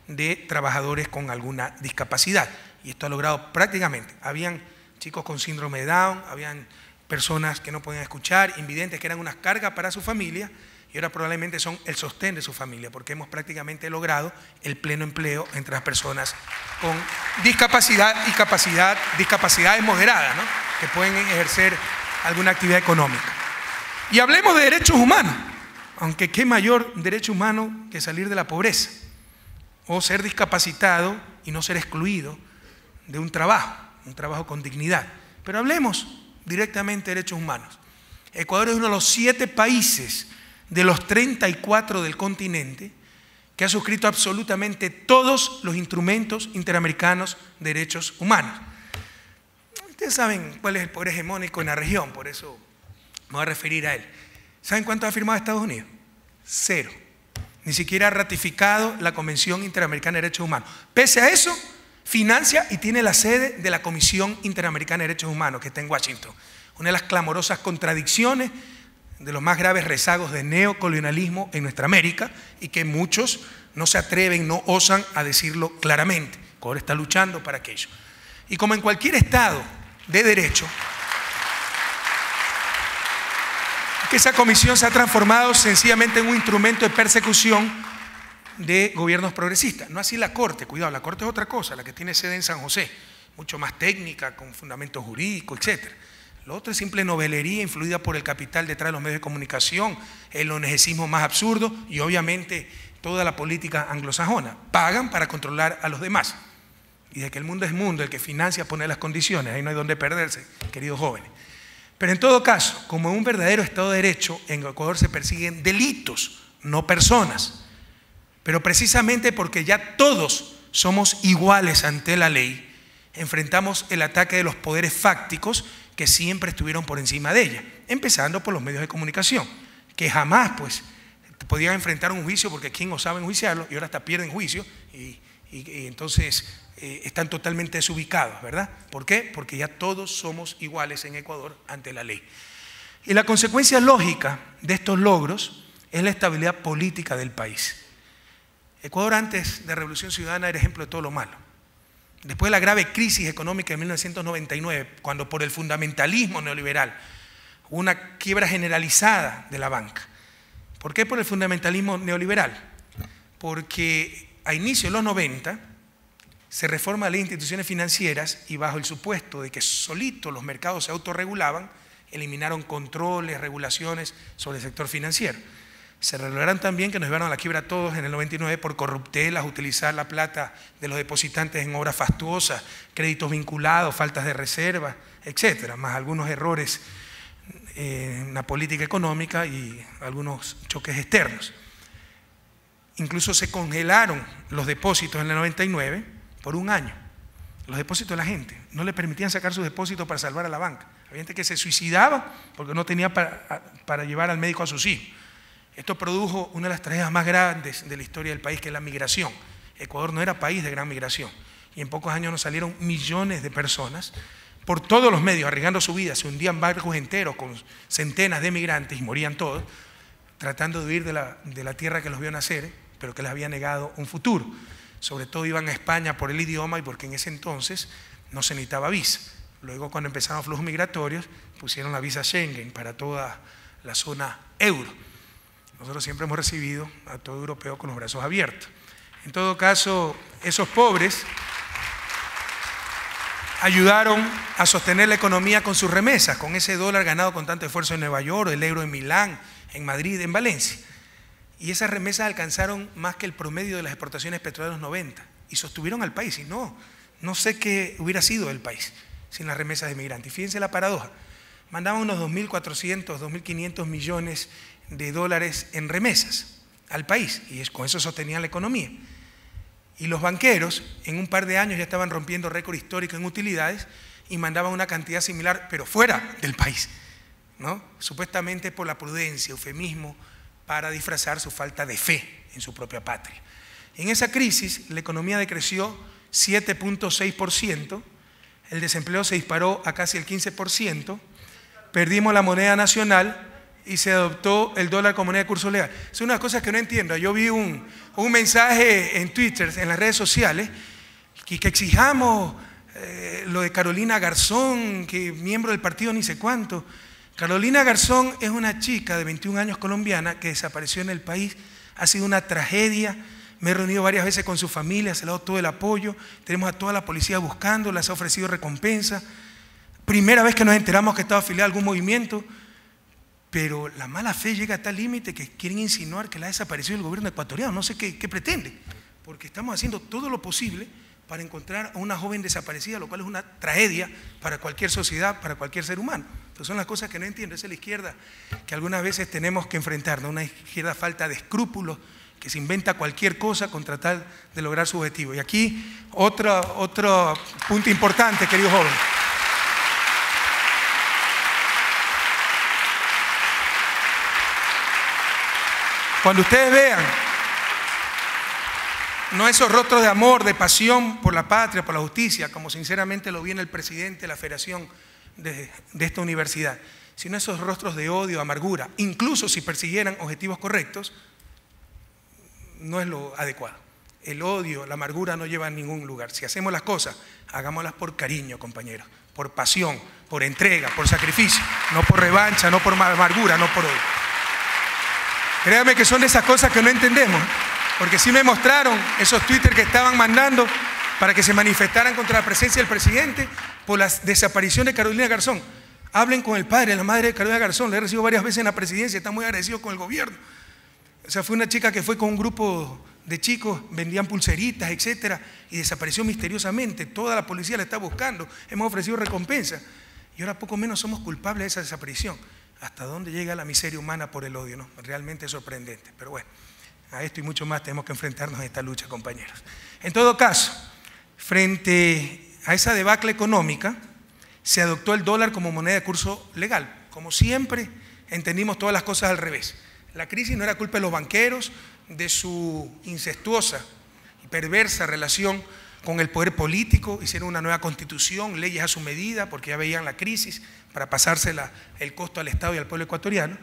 de trabajadores con alguna discapacidad. Y esto ha logrado prácticamente. Habían chicos con síndrome de Down, habían personas que no podían escuchar, invidentes que eran una carga para su familia, y ahora probablemente son el sostén de su familia, porque hemos prácticamente logrado el pleno empleo entre las personas con discapacidad y discapacidades moderadas, ¿no?, que pueden ejercer alguna actividad económica. Y hablemos de derechos humanos, aunque qué mayor derecho humano que salir de la pobreza, o ser discapacitado y no ser excluido de un trabajo con dignidad. Pero hablemos directamente de derechos humanos. Ecuador es uno de los 7 países de los 34 del continente que ha suscrito absolutamente todos los instrumentos interamericanos de derechos humanos. Ustedes saben cuál es el poder hegemónico en la región, por eso me voy a referir a él. ¿Saben cuánto ha firmado Estados Unidos? 0. Ni siquiera ha ratificado la Convención Interamericana de Derechos Humanos. Pese a eso, financia y tiene la sede de la Comisión Interamericana de Derechos Humanos, que está en Washington. Una de las clamorosas contradicciones, de los más graves rezagos de neocolonialismo en nuestra América, y que muchos no se atreven, no osan a decirlo claramente. Ecuador está luchando para aquello. Y como en cualquier Estado de derecho, que esa comisión se ha transformado sencillamente en un instrumento de persecución de gobiernos progresistas. No así la Corte, cuidado, la Corte es otra cosa, la que tiene sede en San José, mucho más técnica, con fundamento jurídico, etc. Lo otro es simple novelería influida por el capital detrás de los medios de comunicación, el onegesismo más absurdo y obviamente toda la política anglosajona. Pagan para controlar a los demás. Y de que el mundo es mundo, el que financia pone las condiciones, ahí no hay donde perderse, queridos jóvenes. Pero en todo caso, como en un verdadero Estado de Derecho, en Ecuador se persiguen delitos, no personas. Pero precisamente porque ya todos somos iguales ante la ley, enfrentamos el ataque de los poderes fácticos que siempre estuvieron por encima de ella, empezando por los medios de comunicación, que jamás pues podían enfrentar un juicio porque quién osaba enjuiciarlo, y ahora hasta pierden juicio y entonces están totalmente desubicados, ¿verdad? ¿Por qué? Porque ya todos somos iguales en Ecuador ante la ley. Y la consecuencia lógica de estos logros es la estabilidad política del país. Ecuador antes de Revolución Ciudadana era ejemplo de todo lo malo. Después de la grave crisis económica de 1999, cuando por el fundamentalismo neoliberal hubo una quiebra generalizada de la banca. ¿Por qué por el fundamentalismo neoliberal? Porque a inicios de los 90 se reforma la ley de instituciones financieras y bajo el supuesto de que solitos los mercados se autorregulaban, eliminaron controles, regulaciones sobre el sector financiero. Se lograron también que nos llevaron a la quiebra a todos en el 99 por corruptelas, utilizar la plata de los depositantes en obras fastuosas, créditos vinculados, faltas de reserva, etcétera, más algunos errores en la política económica y algunos choques externos. Incluso se congelaron los depósitos en el 99 por un año. Los depósitos de la gente no le permitían sacar sus depósitos para salvar a la banca. Había gente que se suicidaba porque no tenía para llevar al médico a sus hijos. Esto produjo una de las tragedias más grandes de la historia del país, que es la migración. Ecuador no era país de gran migración y en pocos años nos salieron millones de personas por todos los medios, arriesgando su vida. Se hundían barcos enteros con centenas de migrantes y morían todos, tratando de huir de la tierra que los vio nacer, pero que les había negado un futuro. Sobre todo iban a España por el idioma y porque en ese entonces no se necesitaba visa. Luego, cuando empezaron los flujos migratorios, pusieron la visa Schengen para toda la zona euro. Nosotros siempre hemos recibido a todo europeo con los brazos abiertos. En todo caso, esos pobres ayudaron a sostener la economía con sus remesas, con ese dólar ganado con tanto esfuerzo en Nueva York, el euro en Milán, en Madrid, en Valencia. Y esas remesas alcanzaron más que el promedio de las exportaciones petroleras de los 90 y sostuvieron al país. Y no sé qué hubiera sido el país sin las remesas de migrantes. Y fíjense la paradoja, mandaban unos 2.400, 2.500 millones de dólares en remesas al país y con eso sostenían la economía. Y los banqueros en un par de años ya estaban rompiendo récord histórico en utilidades y mandaban una cantidad similar, pero fuera del país, ¿no? Supuestamente por la prudencia, eufemismo, para disfrazar su falta de fe en su propia patria. En esa crisis la economía decreció 7.6%, el desempleo se disparó a casi el 15%, perdimos la moneda nacional y se adoptó el dólar como moneda de curso legal. Es una cosa que no entiendo. Yo vi un mensaje en Twitter, en las redes sociales, que exijamos lo de Carolina Garzón, que miembro del partido ni sé cuánto. Carolina Garzón es una chica de 21 años colombiana que desapareció en el país. Ha sido una tragedia. Me he reunido varias veces con su familia, se le ha dado todo el apoyo. Tenemos a toda la policía buscándola, se ha ofrecido recompensa. Primera vez que nos enteramos que estaba afiliada a algún movimiento. Pero la mala fe llega a tal límite que quieren insinuar que la ha desaparecido el gobierno ecuatoriano. No sé qué pretende, porque estamos haciendo todo lo posible para encontrar a una joven desaparecida, lo cual es una tragedia para cualquier sociedad, para cualquier ser humano. Entonces son las cosas que no entiendo. Esa es la izquierda que algunas veces tenemos que enfrentarnos, una izquierda falta de escrúpulos, que se inventa cualquier cosa con tratar de lograr su objetivo. Y aquí otro punto importante, queridos jóvenes. Cuando ustedes vean, no esos rostros de amor, de pasión por la patria, por la justicia, como sinceramente lo vi en el presidente de la federación de esta universidad, sino esos rostros de odio, amargura, incluso si persiguieran objetivos correctos, no es lo adecuado. El odio, la amargura no lleva a ningún lugar. Si hacemos las cosas, hagámoslas por cariño, compañeros, por pasión, por entrega, por sacrificio, no por revancha, no por amargura, no por odio. Créanme que son de esas cosas que no entendemos, porque sí me mostraron esos Twitter que estaban mandando para que se manifestaran contra la presencia del presidente por la desaparición de Carolina Garzón. Hablen con el padre, la madre de Carolina Garzón, le he recibido varias veces en la presidencia, está muy agradecido con el gobierno. O sea, fue una chica que fue con un grupo de chicos, vendían pulseritas, etcétera, y desapareció misteriosamente. Toda la policía la está buscando, hemos ofrecido recompensa y ahora poco menos somos culpables de esa desaparición. ¿Hasta dónde llega la miseria humana por el odio? ¿No? Realmente es sorprendente. Pero bueno, a esto y mucho más tenemos que enfrentarnos en esta lucha, compañeros. En todo caso, frente a esa debacle económica, se adoptó el dólar como moneda de curso legal. Como siempre, entendimos todas las cosas al revés. La crisis no era culpa de los banqueros, de su incestuosa y perversa relación con el poder político. Hicieron una nueva constitución, leyes a su medida, porque ya veían la crisis, para pasársela el costo al Estado y al pueblo ecuatoriano,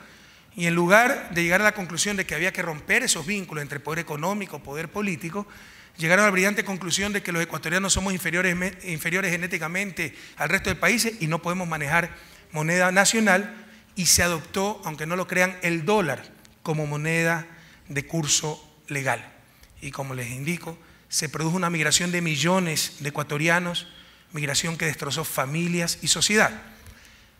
y en lugar de llegar a la conclusión de que había que romper esos vínculos entre poder económico y poder político, llegaron a la brillante conclusión de que los ecuatorianos somos inferiores genéticamente al resto de países y no podemos manejar moneda nacional, y se adoptó, aunque no lo crean, el dólar como moneda de curso legal. Y como les indico, se produjo una migración de millones de ecuatorianos, migración que destrozó familias y sociedad.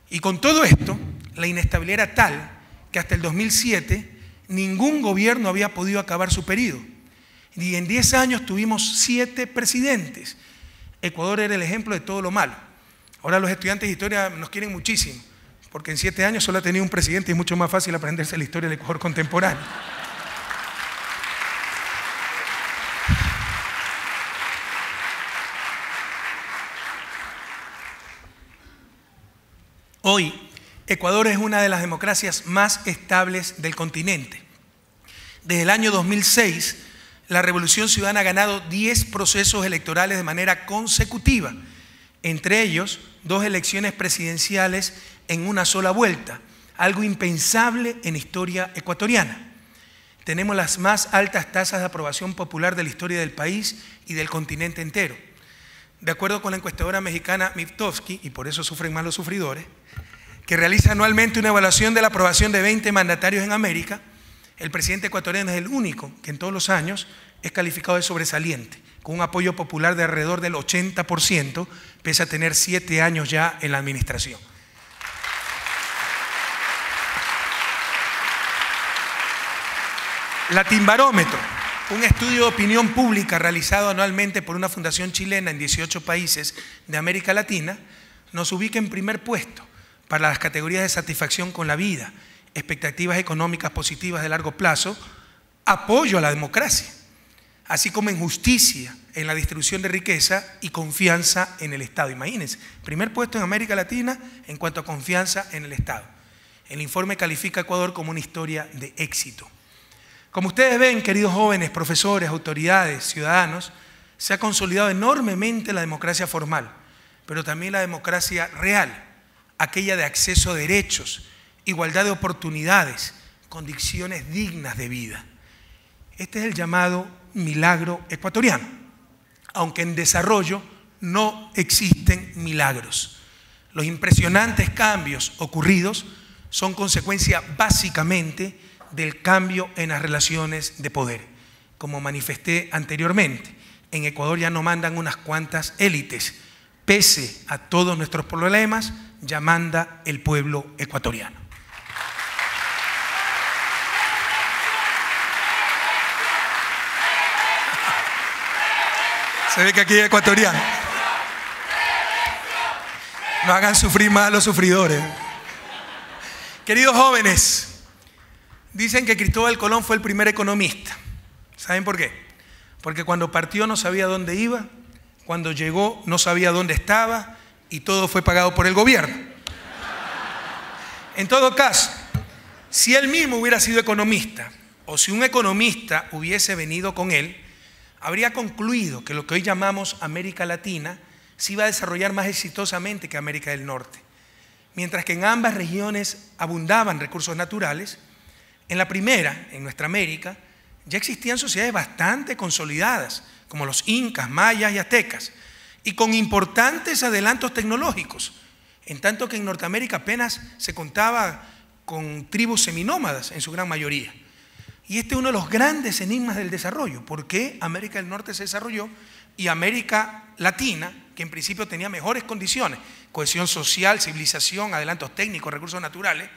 Y con todo esto, la inestabilidad era tal que hasta el 2007 ningún gobierno había podido acabar su periodo. Y en 10 años tuvimos 7 presidentes. Ecuador era el ejemplo de todo lo malo. Ahora los estudiantes de historia nos quieren muchísimo, porque en 7 años solo ha tenido un presidente y es mucho más fácil aprenderse la historia del Ecuador contemporáneo. Hoy, Ecuador es una de las democracias más estables del continente. Desde el año 2006, la Revolución Ciudadana ha ganado 10 procesos electorales de manera consecutiva, entre ellos 2 elecciones presidenciales en una sola vuelta, algo impensable en la historia ecuatoriana. Tenemos las más altas tasas de aprobación popular de la historia del país y del continente entero. De acuerdo con la encuestadora mexicana Mitofsky, y por eso sufren más los sufridores, que realiza anualmente una evaluación de la aprobación de 20 mandatarios en América, el presidente ecuatoriano es el único que en todos los años es calificado de sobresaliente, con un apoyo popular de alrededor del 80%, pese a tener 7 años ya en la administración. Latinbarómetro, un estudio de opinión pública realizado anualmente por una fundación chilena en 18 países de América Latina, nos ubica en primer puesto para las categorías de satisfacción con la vida, expectativas económicas positivas de largo plazo, apoyo a la democracia, así como en justicia, en la distribución de riqueza y confianza en el Estado. Imagínense, primer puesto en América Latina en cuanto a confianza en el Estado. El informe califica a Ecuador como una historia de éxito. Como ustedes ven, queridos jóvenes, profesores, autoridades, ciudadanos, se ha consolidado enormemente la democracia formal, pero también la democracia real, aquella de acceso a derechos, igualdad de oportunidades, condiciones dignas de vida. Este es el llamado milagro ecuatoriano, aunque en desarrollo no existen milagros. Los impresionantes cambios ocurridos son consecuencia básicamente del cambio en las relaciones de poder. Como manifesté anteriormente, en Ecuador ya no mandan unas cuantas élites. Pese a todos nuestros problemas, ya manda el pueblo ecuatoriano. Se ve que aquí hay ecuatorianos. No hagan sufrir más a los sufridores. Queridos jóvenes, dicen que Cristóbal Colón fue el primer economista. ¿Saben por qué? Porque cuando partió no sabía dónde iba, cuando llegó no sabía dónde estaba y todo fue pagado por el gobierno. En todo caso, si él mismo hubiera sido economista o si un economista hubiese venido con él, habría concluido que lo que hoy llamamos América Latina se iba a desarrollar más exitosamente que América del Norte. Mientras que en ambas regiones abundaban recursos naturales, en la primera, en nuestra América, ya existían sociedades bastante consolidadas, como los incas, mayas y aztecas, y con importantes adelantos tecnológicos, en tanto que en Norteamérica apenas se contaba con tribus seminómadas en su gran mayoría. Y este es uno de los grandes enigmas del desarrollo. ¿Por qué América del Norte se desarrolló y América Latina, que en principio tenía mejores condiciones, cohesión social, civilización, adelantos técnicos, recursos naturales,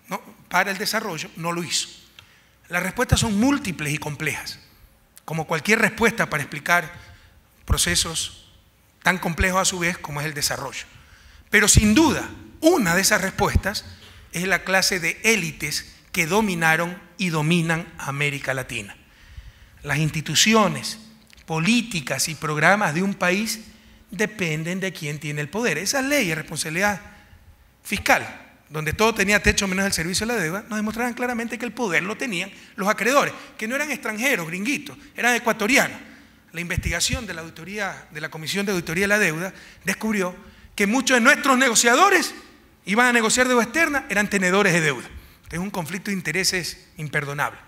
¿no?, para el desarrollo, no lo hizo? Las respuestas son múltiples y complejas, como cualquier respuesta para explicar procesos tan complejos a su vez como es el desarrollo. Pero sin duda, una de esas respuestas es la clase de élites que dominaron y dominan a América Latina. Las instituciones, políticas y programas de un país dependen de quién tiene el poder. Esas leyes de responsabilidad fiscal, donde todo tenía techo menos el servicio de la deuda, nos demostraron claramente que el poder lo tenían los acreedores, que no eran extranjeros, gringuitos, eran ecuatorianos. La investigación de la auditoría, de la Comisión de Auditoría de la Deuda, descubrió que muchos de nuestros negociadores iban a negociar deuda externa, eran tenedores de deuda. Es un conflicto de intereses imperdonable.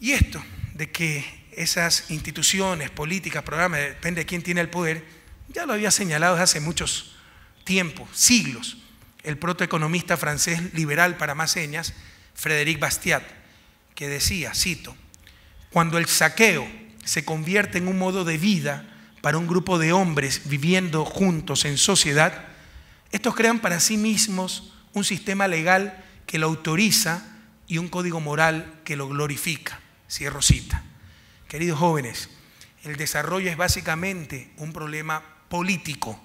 Y esto de que esas instituciones, políticas, programas, depende de quién tiene el poder, ya lo había señalado desde hace muchos tiempos, siglos, el protoeconomista francés liberal para más señas, Frédéric Bastiat, que decía, cito, cuando el saqueo se convierte en un modo de vida para un grupo de hombres viviendo juntos en sociedad, estos crean para sí mismos un sistema legal que lo autoriza y un código moral que lo glorifica. Cierro cita. Queridos jóvenes, el desarrollo es básicamente un problema político.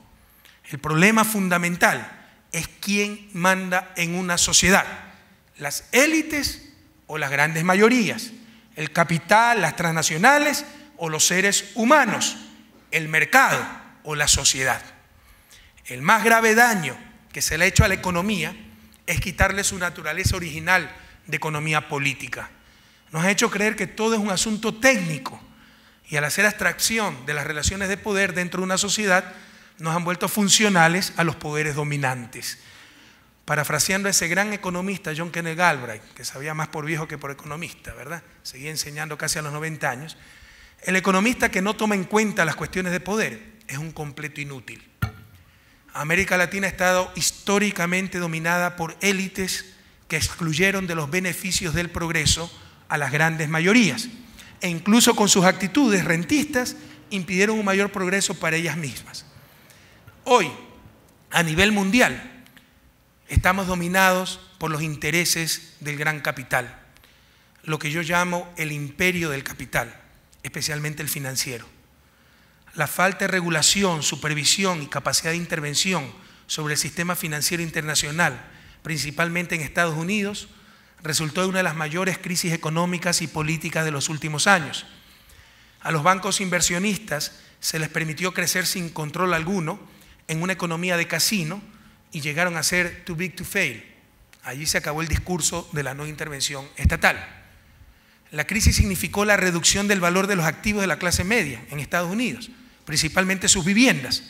El problema fundamental es quién manda en una sociedad, las élites o las grandes mayorías, el capital, las transnacionales o los seres humanos, el mercado o la sociedad. El más grave daño que se le ha hecho a la economía es quitarle su naturaleza original de economía política. Nos ha hecho creer que todo es un asunto técnico y al hacer abstracción de las relaciones de poder dentro de una sociedad, nos han vuelto funcionales a los poderes dominantes. Parafraseando a ese gran economista John Kenneth Galbraith, que sabía más por viejo que por economista, ¿verdad? Seguía enseñando casi a los 90 años. El economista que no toma en cuenta las cuestiones de poder es un completo inútil. América Latina ha estado históricamente dominada por élites que excluyeron de los beneficios del progreso a las grandes mayorías e incluso con sus actitudes rentistas impidieron un mayor progreso para ellas mismas. Hoy, a nivel mundial, estamos dominados por los intereses del gran capital, lo que yo llamo el imperio del capital, especialmente el financiero. La falta de regulación, supervisión y capacidad de intervención sobre el sistema financiero internacional, principalmente en Estados Unidos, resultó de una de las mayores crisis económicas y políticas de los últimos años. A los bancos inversionistas se les permitió crecer sin control alguno en una economía de casino y llegaron a ser too big to fail. Allí se acabó el discurso de la no intervención estatal. La crisis significó la reducción del valor de los activos de la clase media en Estados Unidos, principalmente sus viviendas.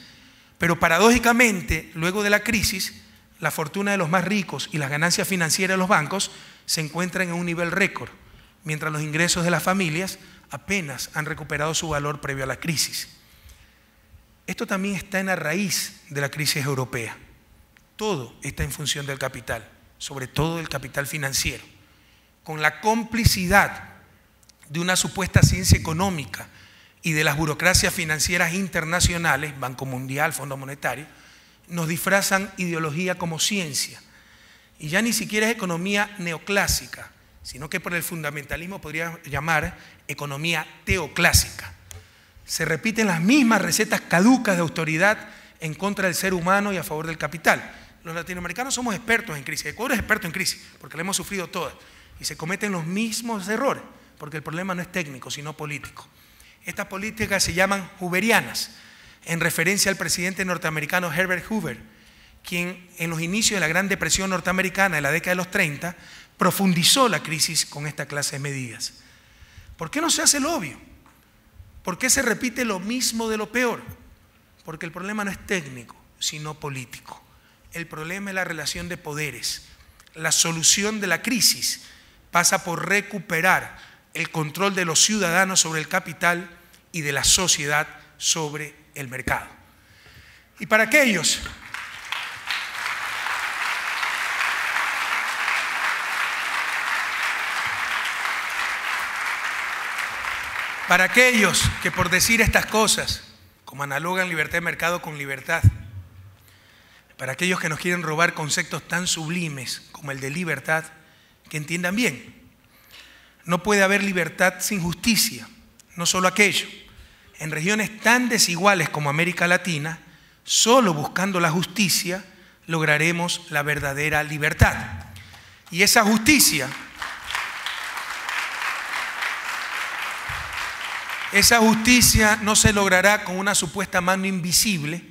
Pero paradójicamente, luego de la crisis, la fortuna de los más ricos y las ganancias financieras de los bancos se encuentran en un nivel récord, mientras los ingresos de las familias apenas han recuperado su valor previo a la crisis. Esto también está en la raíz de la crisis europea. Todo está en función del capital, sobre todo del capital financiero. Con la complicidad de una supuesta ciencia económica y de las burocracias financieras internacionales, Banco Mundial, Fondo Monetario, nos disfrazan ideología como ciencia. Y ya ni siquiera es economía neoclásica, sino que por el fundamentalismo podría llamar economía teoclásica. Se repiten las mismas recetas caducas de autoridad en contra del ser humano y a favor del capital. Los latinoamericanos somos expertos en crisis. Ecuador es experto en crisis porque la hemos sufrido todas. Y se cometen los mismos errores porque el problema no es técnico, sino político. Estas políticas se llaman hooverianas, en referencia al presidente norteamericano Herbert Hoover, quien en los inicios de la Gran Depresión norteamericana de la década de los 30 profundizó la crisis con esta clase de medidas. ¿Por qué no se hace lo obvio? ¿Por qué se repite lo mismo de lo peor? Porque el problema no es técnico, sino político. El problema es la relación de poderes. La solución de la crisis pasa por recuperar el control de los ciudadanos sobre el capital y de la sociedad sobre el mercado. Y para aquellos que por decir estas cosas, como analogan libertad de mercado con libertad, para aquellos que nos quieren robar conceptos tan sublimes como el de libertad, que entiendan bien, no puede haber libertad sin justicia, no solo aquello. En regiones tan desiguales como América Latina, solo buscando la justicia lograremos la verdadera libertad. Y esa justicia no se logrará con una supuesta mano invisible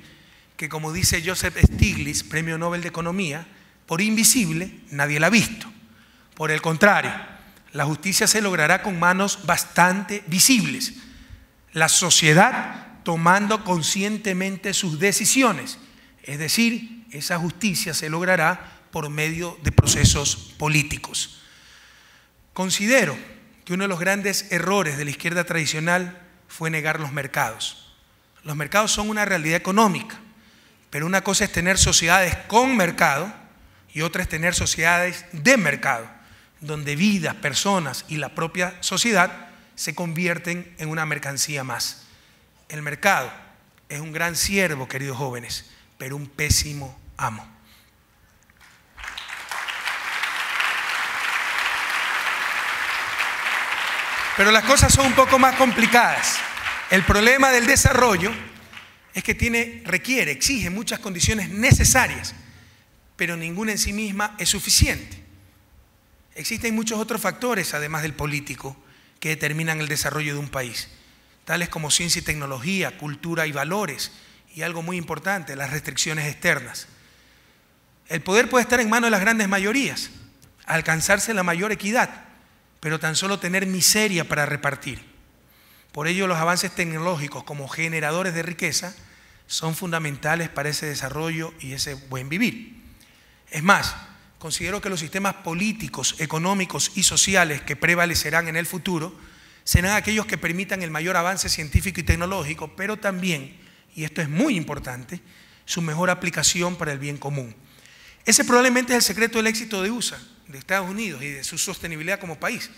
que, como dice Joseph Stiglitz, Premio Nobel de Economía, por invisible nadie la ha visto. Por el contrario, la justicia se logrará con manos bastante visibles. La sociedad tomando conscientemente sus decisiones. Es decir, esa justicia se logrará por medio de procesos políticos. Considero que uno de los grandes errores de la izquierda tradicional fue negar los mercados. Los mercados son una realidad económica, pero una cosa es tener sociedades con mercado y otra es tener sociedades de mercado, donde vidas, personas y la propia sociedad se convierten en una mercancía más. El mercado es un gran siervo, queridos jóvenes, pero un pésimo amo. Pero las cosas son un poco más complicadas. El problema del desarrollo es que exige muchas condiciones necesarias, pero ninguna en sí misma es suficiente. Existen muchos otros factores, además del político, que determinan el desarrollo de un país, tales como ciencia y tecnología, cultura y valores, y algo muy importante, las restricciones externas. El poder puede estar en manos de las grandes mayorías, alcanzarse la mayor equidad, pero tan solo tener miseria para repartir. Por ello, los avances tecnológicos como generadores de riqueza son fundamentales para ese desarrollo y ese buen vivir. Es más, considero que los sistemas políticos, económicos y sociales que prevalecerán en el futuro serán aquellos que permitan el mayor avance científico y tecnológico, pero también, y esto es muy importante, su mejor aplicación para el bien común. Ese probablemente es el secreto del éxito de USA, de Estados Unidos y de su sostenibilidad como país,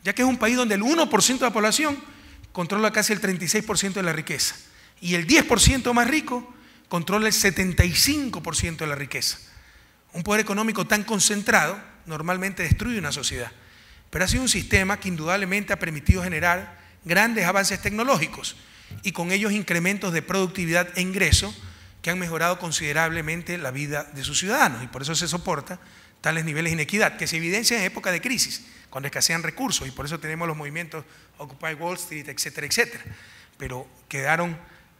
ya que es un país donde el 1% de la población controla casi el 36% de la riqueza y el 10% más rico controla el 75% de la riqueza. Un poder económico tan concentrado normalmente destruye una sociedad, pero ha sido un sistema que indudablemente ha permitido generar grandes avances tecnológicos y con ellos incrementos de productividad e ingreso que han mejorado considerablemente la vida de sus ciudadanos, y por eso se soporta tales niveles de inequidad que se evidencian en época de crisis, cuando escasean recursos, y por eso tenemos los movimientos Occupy Wall Street, etcétera, etcétera. Pero quedaron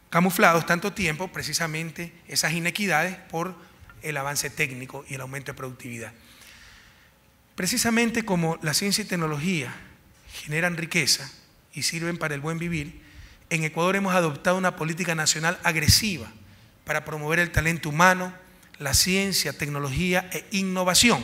camuflados tanto tiempo precisamente esas inequidades por el avance técnico y el aumento de productividad. Precisamente como la ciencia y tecnología generan riqueza y sirven para el buen vivir, en Ecuador hemos adoptado una política nacional agresiva para promover el talento humano, la ciencia, tecnología e innovación.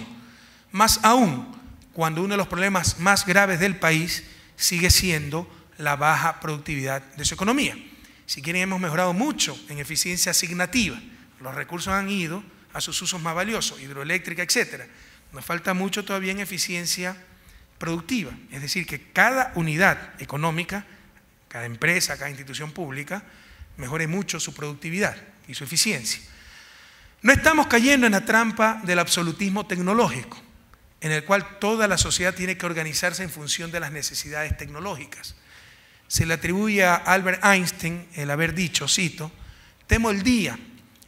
Más aún, cuando uno de los problemas más graves del país sigue siendo la baja productividad de su economía. Si quieren, hemos mejorado mucho en eficiencia asignativa. Los recursos han ido a sus usos más valiosos, hidroeléctrica, etcétera. Nos falta mucho todavía en eficiencia productiva, es decir, que cada unidad económica, cada empresa, cada institución pública, mejore mucho su productividad y su eficiencia. No estamos cayendo en la trampa del absolutismo tecnológico, en el cual toda la sociedad tiene que organizarse en función de las necesidades tecnológicas. Se le atribuye a Albert Einstein el haber dicho, cito, temo el día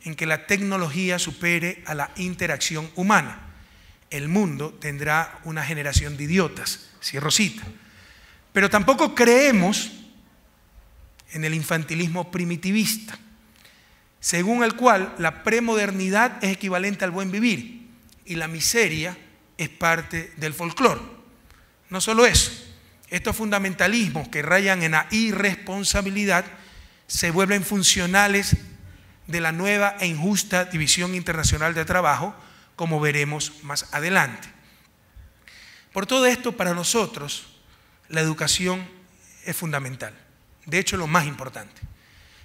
en que la tecnología supere a la interacción humana. El mundo tendrá una generación de idiotas, cierro cita. Pero tampoco creemos en el infantilismo primitivista, según el cual la premodernidad es equivalente al buen vivir y la miseria es parte del folclore. No solo eso, estos fundamentalismos que rayan en la irresponsabilidad se vuelven funcionales de la nueva e injusta división internacional de trabajo, como veremos más adelante. Por todo esto, para nosotros, la educación es fundamental. De hecho, lo más importante.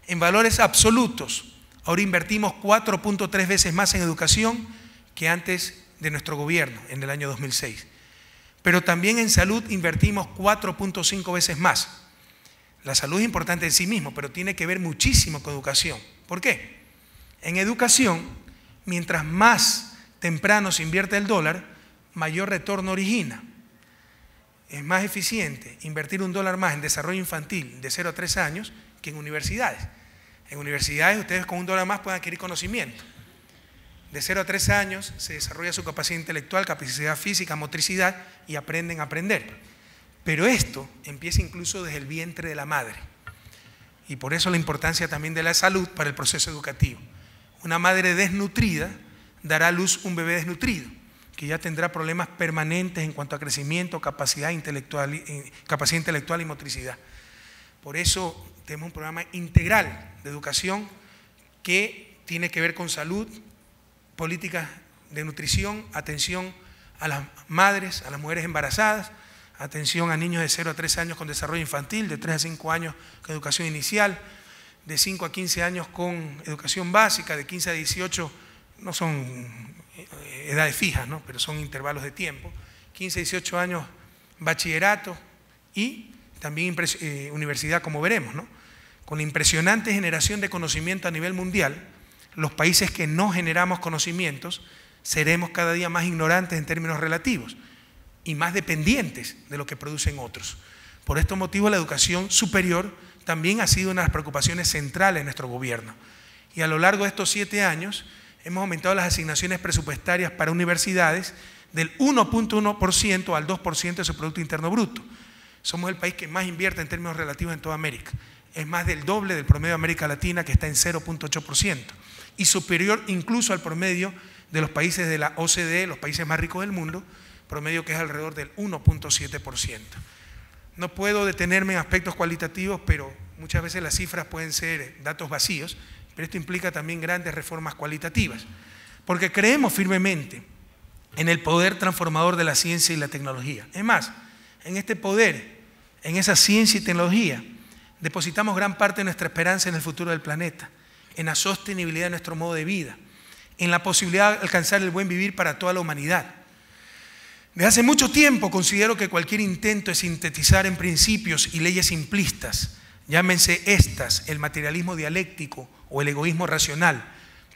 En valores absolutos, ahora invertimos 4.3 veces más en educación que antes de nuestro gobierno, en el año 2006. Pero también en salud invertimos 4.5 veces más. La salud es importante en sí mismo, pero tiene que ver muchísimo con educación. ¿Por qué? En educación, mientras más temprano se invierte el dólar, mayor retorno origina. Es más eficiente invertir $1 más en desarrollo infantil de 0 a 3 años que en universidades. En universidades ustedes con $1 más pueden adquirir conocimiento. De 0 a 3 años se desarrolla su capacidad intelectual, capacidad física, motricidad y aprenden a aprender. Pero esto empieza incluso desde el vientre de la madre. Y por eso la importancia también de la salud para el proceso educativo. Una madre desnutrida dará a luz un bebé desnutrido, que ya tendrá problemas permanentes en cuanto a crecimiento, capacidad intelectual y motricidad. Por eso tenemos un programa integral de educación que tiene que ver con salud, políticas de nutrición, atención a las madres, a las mujeres embarazadas, atención a niños de 0 a 3 años con desarrollo infantil, de 3 a 5 años con educación inicial, de 5 a 15 años con educación básica, de 15 a 18, no son edades fijas, ¿no? Pero son intervalos de tiempo, 15 a 18 años bachillerato y también universidad, como veremos, ¿no? Con la impresionante generación de conocimiento a nivel mundial, los países que no generamos conocimientos seremos cada día más ignorantes en términos relativos y más dependientes de lo que producen otros. Por estos motivos, la educación superior también ha sido una de las preocupaciones centrales de nuestro gobierno. Y a lo largo de estos 7 años hemos aumentado las asignaciones presupuestarias para universidades del 1.1% al 2% de su Producto Interno Bruto. Somos el país que más invierte en términos relativos en toda América. Es más del doble del promedio de América Latina, que está en 0.8%. Y superior incluso al promedio de los países de la OCDE, los países más ricos del mundo, promedio que es alrededor del 1.7%. No puedo detenerme en aspectos cualitativos, pero muchas veces las cifras pueden ser datos vacíos, pero esto implica también grandes reformas cualitativas, porque creemos firmemente en el poder transformador de la ciencia y la tecnología. Es más, en este poder, en esa ciencia y tecnología, depositamos gran parte de nuestra esperanza en el futuro del planeta, en la sostenibilidad de nuestro modo de vida, en la posibilidad de alcanzar el buen vivir para toda la humanidad. Desde hace mucho tiempo considero que cualquier intento de sintetizar en principios y leyes simplistas, llámense estas el materialismo dialéctico o el egoísmo racional,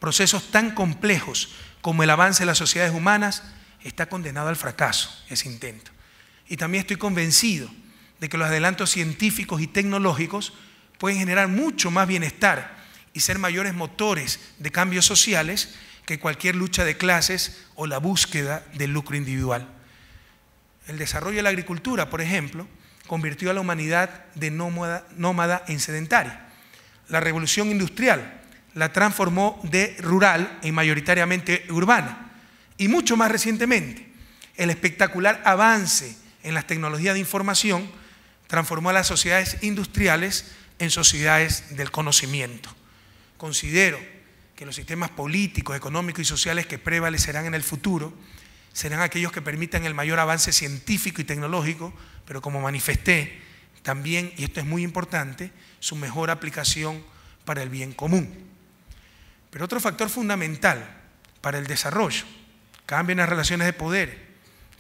procesos tan complejos como el avance de las sociedades humanas, está condenado al fracaso ese intento. Y también estoy convencido de que los adelantos científicos y tecnológicos pueden generar mucho más bienestar y ser mayores motores de cambios sociales que cualquier lucha de clases o la búsqueda del lucro individual. El desarrollo de la agricultura, por ejemplo, convirtió a la humanidad de nómada en sedentaria. La revolución industrial la transformó de rural en mayoritariamente urbana. Y mucho más recientemente, el espectacular avance en las tecnologías de información transformó a las sociedades industriales en sociedades del conocimiento. Considero que los sistemas políticos, económicos y sociales que prevalecerán en el futuro serán aquellos que permitan el mayor avance científico y tecnológico, pero como manifesté también, y esto es muy importante, su mejor aplicación para el bien común. Pero otro factor fundamental para el desarrollo, cambio en las relaciones de poder,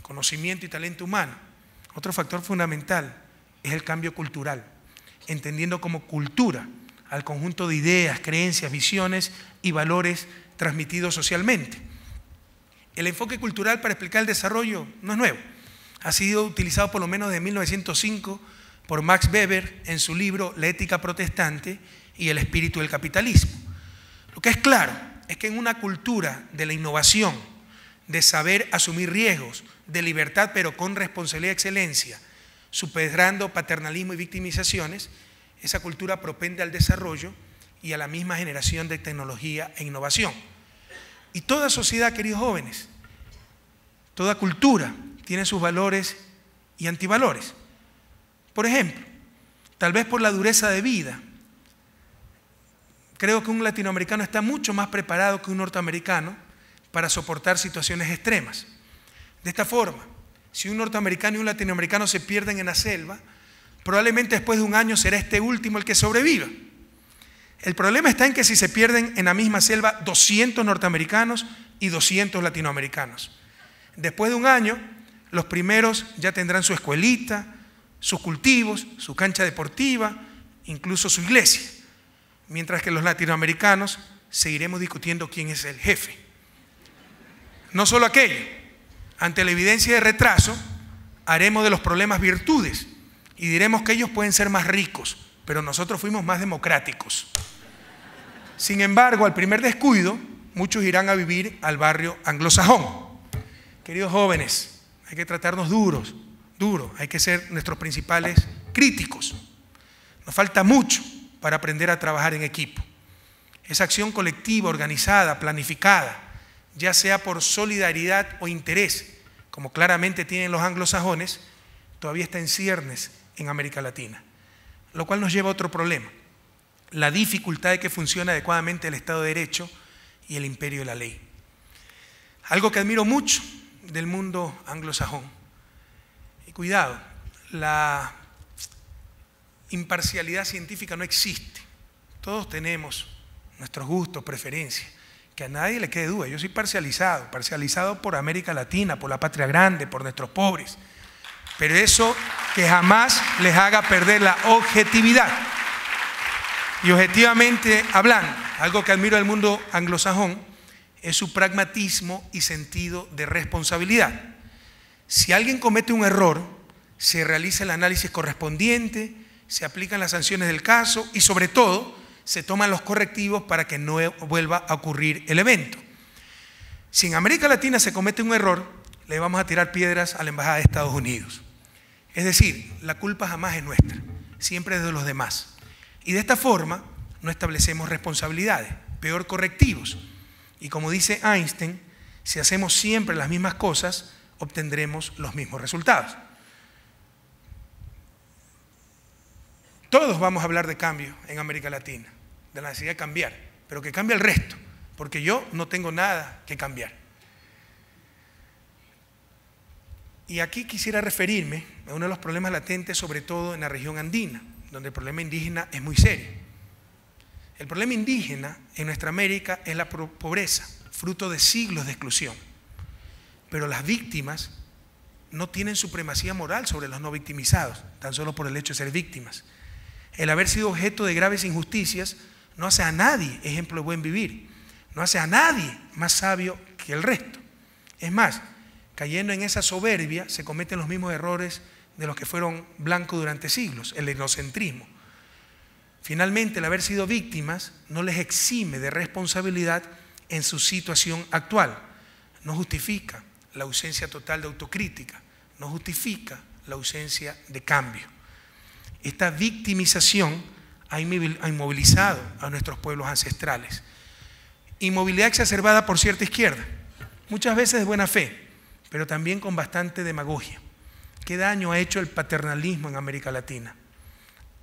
conocimiento y talento humano, otro factor fundamental es el cambio cultural, entendiendo como cultura al conjunto de ideas, creencias, visiones y valores transmitidos socialmente. El enfoque cultural para explicar el desarrollo no es nuevo. Ha sido utilizado por lo menos desde 1905 por Max Weber en su libro La ética protestante y el espíritu del capitalismo. Lo que es claro es que en una cultura de la innovación, de saber asumir riesgos, de libertad pero con responsabilidad y excelencia, superando paternalismo y victimizaciones, esa cultura propende al desarrollo y a la misma generación de tecnología e innovación. Y toda sociedad, queridos jóvenes, toda cultura tiene sus valores y antivalores. Por ejemplo, tal vez por la dureza de vida, creo que un latinoamericano está mucho más preparado que un norteamericano para soportar situaciones extremas. De esta forma, si un norteamericano y un latinoamericano se pierden en la selva, probablemente después de un año será este último el que sobreviva. El problema está en que si se pierden en la misma selva 200 norteamericanos y 200 latinoamericanos, después de un año, los primeros ya tendrán su escuelita, sus cultivos, su cancha deportiva, incluso su iglesia, mientras que los latinoamericanos seguiremos discutiendo quién es el jefe. No solo aquello, ante la evidencia de retraso, haremos de los problemas virtudes y diremos que ellos pueden ser más ricos, pero nosotros fuimos más democráticos. Sin embargo, al primer descuido, muchos irán a vivir al barrio anglosajón. Queridos jóvenes, hay que tratarnos duro, hay que ser nuestros principales críticos. Nos falta mucho para aprender a trabajar en equipo. Esa acción colectiva, organizada, planificada, ya sea por solidaridad o interés, como claramente tienen los anglosajones, todavía está en ciernes en América Latina, lo cual nos lleva a otro problema: la dificultad de que funcione adecuadamente el Estado de Derecho y el imperio de la ley. Algo que admiro mucho del mundo anglosajón. Y cuidado, la imparcialidad científica no existe. Todos tenemos nuestros gustos, preferencias, que a nadie le quede duda. Yo soy parcializado por América Latina, por la patria grande, por nuestros pobres. Pero eso que jamás les haga perder la objetividad. Y objetivamente hablando, algo que admiro del mundo anglosajón es su pragmatismo y sentido de responsabilidad. Si alguien comete un error, se realiza el análisis correspondiente, se aplican las sanciones del caso y sobre todo se toman los correctivos para que no vuelva a ocurrir el evento. Si en América Latina se comete un error, le vamos a tirar piedras a la Embajada de Estados Unidos. Es decir, la culpa jamás es nuestra, siempre es de los demás. Y de esta forma no establecemos responsabilidades, peor correctivos. Y como dice Einstein, si hacemos siempre las mismas cosas, obtendremos los mismos resultados. Todos vamos a hablar de cambio en América Latina, de la necesidad de cambiar, pero que cambie el resto, porque yo no tengo nada que cambiar. Y aquí quisiera referirme a uno de los problemas latentes, sobre todo en la región andina, donde el problema indígena es muy serio. El problema indígena en nuestra América es la pobreza, fruto de siglos de exclusión. Pero las víctimas no tienen supremacía moral sobre los no victimizados, tan solo por el hecho de ser víctimas. El haber sido objeto de graves injusticias no hace a nadie ejemplo de buen vivir, no hace a nadie más sabio que el resto. Es más, cayendo en esa soberbia se cometen los mismos errores de los que fueron blancos durante siglos, el egocentrismo. Finalmente, el haber sido víctimas no les exime de responsabilidad en su situación actual, no justifica la ausencia total de autocrítica, no justifica la ausencia de cambio. Esta victimización ha inmovilizado a nuestros pueblos ancestrales. Inmovilidad exacerbada por cierta izquierda, muchas veces de buena fe, pero también con bastante demagogia. ¿Qué daño ha hecho el paternalismo en América Latina?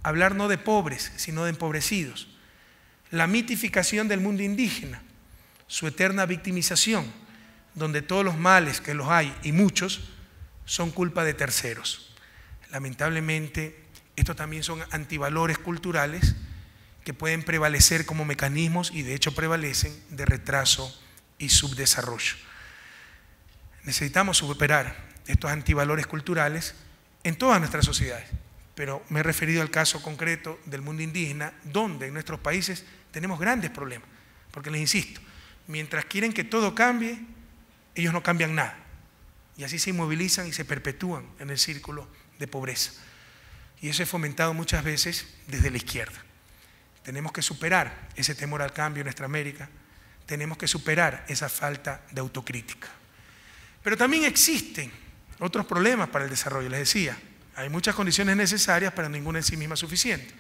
Hablar no de pobres, sino de empobrecidos. La mitificación del mundo indígena, su eterna victimización, donde todos los males, que los hay y muchos, son culpa de terceros. Lamentablemente, estos también son antivalores culturales que pueden prevalecer como mecanismos, y de hecho prevalecen, de retraso y subdesarrollo. Necesitamos superar estos antivalores culturales en todas nuestras sociedades, pero me he referido al caso concreto del mundo indígena, donde en nuestros países tenemos grandes problemas, porque les insisto, mientras quieren que todo cambie, ellos no cambian nada, y así se inmovilizan y se perpetúan en el círculo de pobreza. Y eso es fomentado muchas veces desde la izquierda. Tenemos que superar ese temor al cambio en nuestra América, tenemos que superar esa falta de autocrítica. Pero también existen otros problemas para el desarrollo, les decía, hay muchas condiciones necesarias, pero ninguna en sí misma suficiente.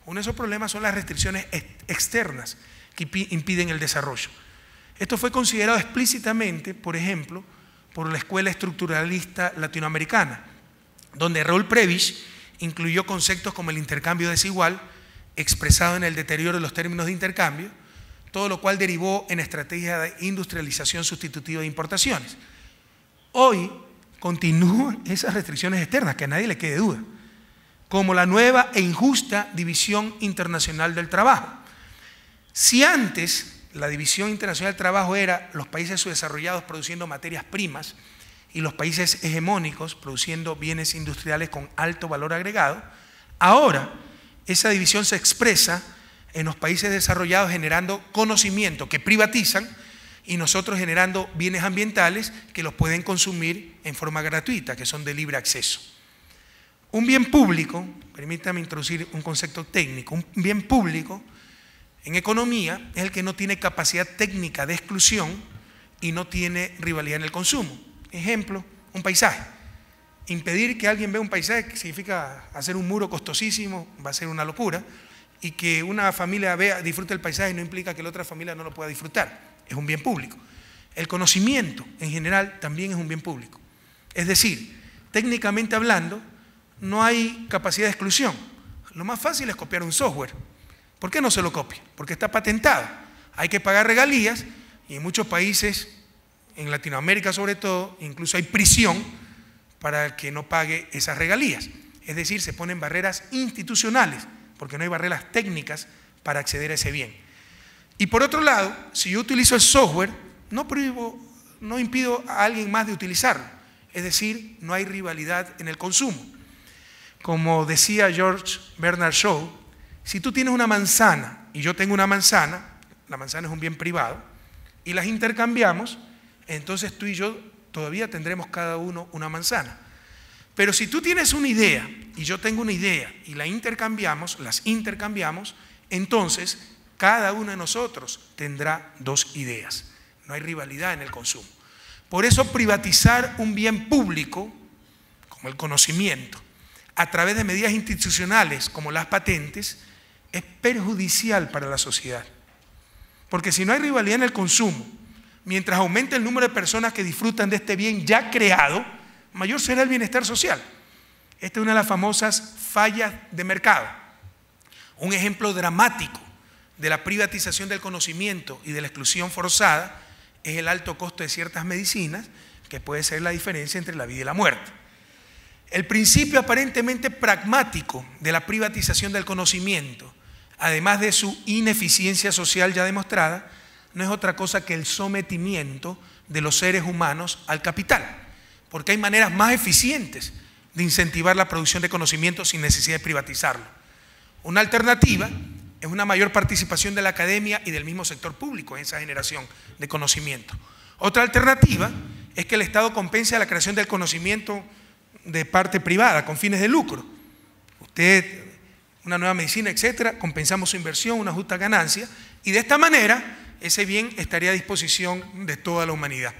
Uno de esos problemas son las restricciones externas que impiden el desarrollo. Esto fue considerado explícitamente, por ejemplo, por la Escuela Estructuralista Latinoamericana, donde Raúl Prebisch incluyó conceptos como el intercambio desigual, expresado en el deterioro de los términos de intercambio, todo lo cual derivó en estrategias de industrialización sustitutiva de importaciones. Hoy continúan esas restricciones externas, que a nadie le quede duda, como la nueva e injusta división internacional del trabajo. Si antes la división internacional del trabajo era los países subdesarrollados produciendo materias primas y los países hegemónicos produciendo bienes industriales con alto valor agregado, ahora esa división se expresa en los países desarrollados generando conocimiento que privatizan y nosotros generando bienes ambientales que los pueden consumir en forma gratuita, que son de libre acceso. Un bien público, permítame introducir un concepto técnico, un bien público en economía es el que no tiene capacidad técnica de exclusión y no tiene rivalidad en el consumo. Ejemplo, un paisaje. Impedir que alguien vea un paisaje significa hacer un muro costosísimo, va a ser una locura, y que una familia disfrute el paisaje no implica que la otra familia no lo pueda disfrutar. Es un bien público. El conocimiento en general también es un bien público. Es decir, técnicamente hablando, no hay capacidad de exclusión. Lo más fácil es copiar un software. ¿Por qué no se lo copia? Porque está patentado. Hay que pagar regalías y en muchos países, en Latinoamérica sobre todo, incluso hay prisión para el que no pague esas regalías. Es decir, se ponen barreras institucionales porque no hay barreras técnicas para acceder a ese bien. Y por otro lado, si yo utilizo el software, no impido a alguien más de utilizarlo. Es decir, no hay rivalidad en el consumo. Como decía George Bernard Shaw, si tú tienes una manzana y yo tengo una manzana, la manzana es un bien privado, y las intercambiamos, entonces tú y yo todavía tendremos cada uno una manzana. Pero si tú tienes una idea y yo tengo una idea y las intercambiamos, entonces cada uno de nosotros tendrá dos ideas. No hay rivalidad en el consumo. Por eso privatizar un bien público, como el conocimiento, a través de medidas institucionales como las patentes, es perjudicial para la sociedad. Porque si no hay rivalidad en el consumo, mientras aumente el número de personas que disfrutan de este bien ya creado, mayor será el bienestar social. Esta es una de las famosas fallas de mercado. Un ejemplo dramático de la privatización del conocimiento y de la exclusión forzada es el alto costo de ciertas medicinas, que puede ser la diferencia entre la vida y la muerte. El principio aparentemente pragmático de la privatización del conocimiento, además de su ineficiencia social ya demostrada, no es otra cosa que el sometimiento de los seres humanos al capital, porque hay maneras más eficientes de incentivar la producción de conocimiento sin necesidad de privatizarlo. Una alternativa es una mayor participación de la academia y del mismo sector público en esa generación de conocimiento. Otra alternativa es que el Estado compense a la creación del conocimiento de parte privada con fines de lucro. Usted, una nueva medicina, etcétera, compensamos su inversión, una justa ganancia, y de esta manera ese bien estaría a disposición de toda la humanidad.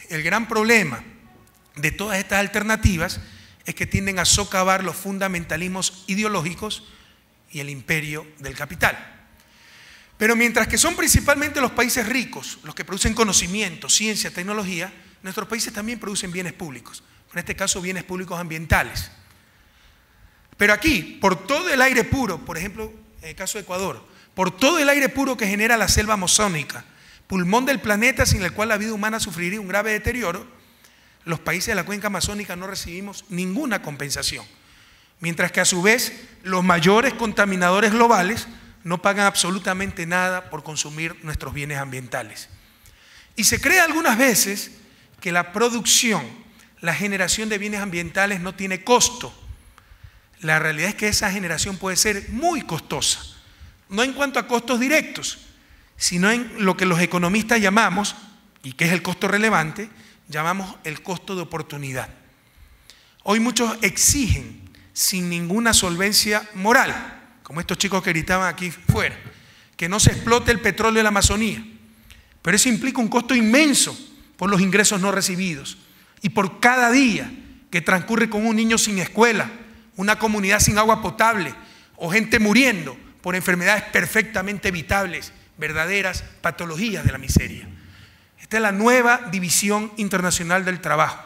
El gran problema de todas estas alternativas es que tienden a socavar los fundamentalismos ideológicos y el imperio del capital. Pero mientras que son principalmente los países ricos los que producen conocimiento, ciencia, tecnología, nuestros países también producen bienes públicos, en este caso bienes públicos ambientales. Pero aquí, por todo el aire puro, por ejemplo, en el caso de Ecuador, por todo el aire puro que genera la selva amazónica, pulmón del planeta sin el cual la vida humana sufriría un grave deterioro, los países de la cuenca amazónica no recibimos ninguna compensación, mientras que a su vez los mayores contaminadores globales no pagan absolutamente nada por consumir nuestros bienes ambientales. Y se cree algunas veces que la producción, la generación de bienes ambientales no tiene costo. La realidad es que esa generación puede ser muy costosa, no en cuanto a costos directos, sino en lo que los economistas llamamos, y que es el costo relevante, llamamos el costo de oportunidad. Hoy muchos exigen sin ninguna solvencia moral, como estos chicos que gritaban aquí fuera, que no se explote el petróleo en la Amazonía. Pero eso implica un costo inmenso por los ingresos no recibidos y por cada día que transcurre con un niño sin escuela, una comunidad sin agua potable o gente muriendo por enfermedades perfectamente evitables, verdaderas patologías de la miseria. Esta es la nueva división internacional del trabajo.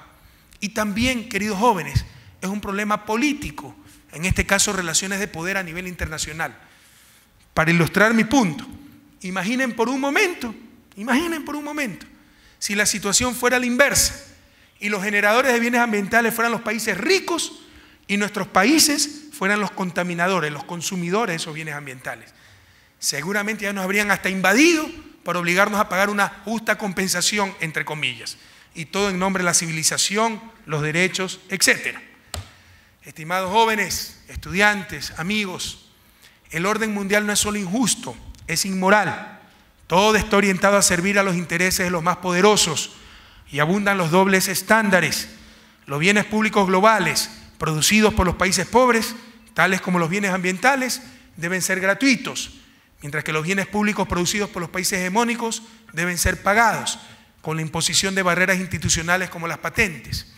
Y también, queridos jóvenes, es un problema político, en este caso relaciones de poder a nivel internacional. Para ilustrar mi punto, imaginen por un momento, si la situación fuera la inversa y los generadores de bienes ambientales fueran los países ricos y nuestros países fueran los contaminadores, los consumidores de esos bienes ambientales. Seguramente ya nos habrían hasta invadido para obligarnos a pagar una justa compensación, entre comillas, y todo en nombre de la civilización, los derechos, etcétera. Estimados jóvenes, estudiantes, amigos, el orden mundial no es solo injusto, es inmoral. Todo está orientado a servir a los intereses de los más poderosos y abundan los dobles estándares. Los bienes públicos globales producidos por los países pobres, tales como los bienes ambientales, deben ser gratuitos, mientras que los bienes públicos producidos por los países hegemónicos deben ser pagados con la imposición de barreras institucionales como las patentes.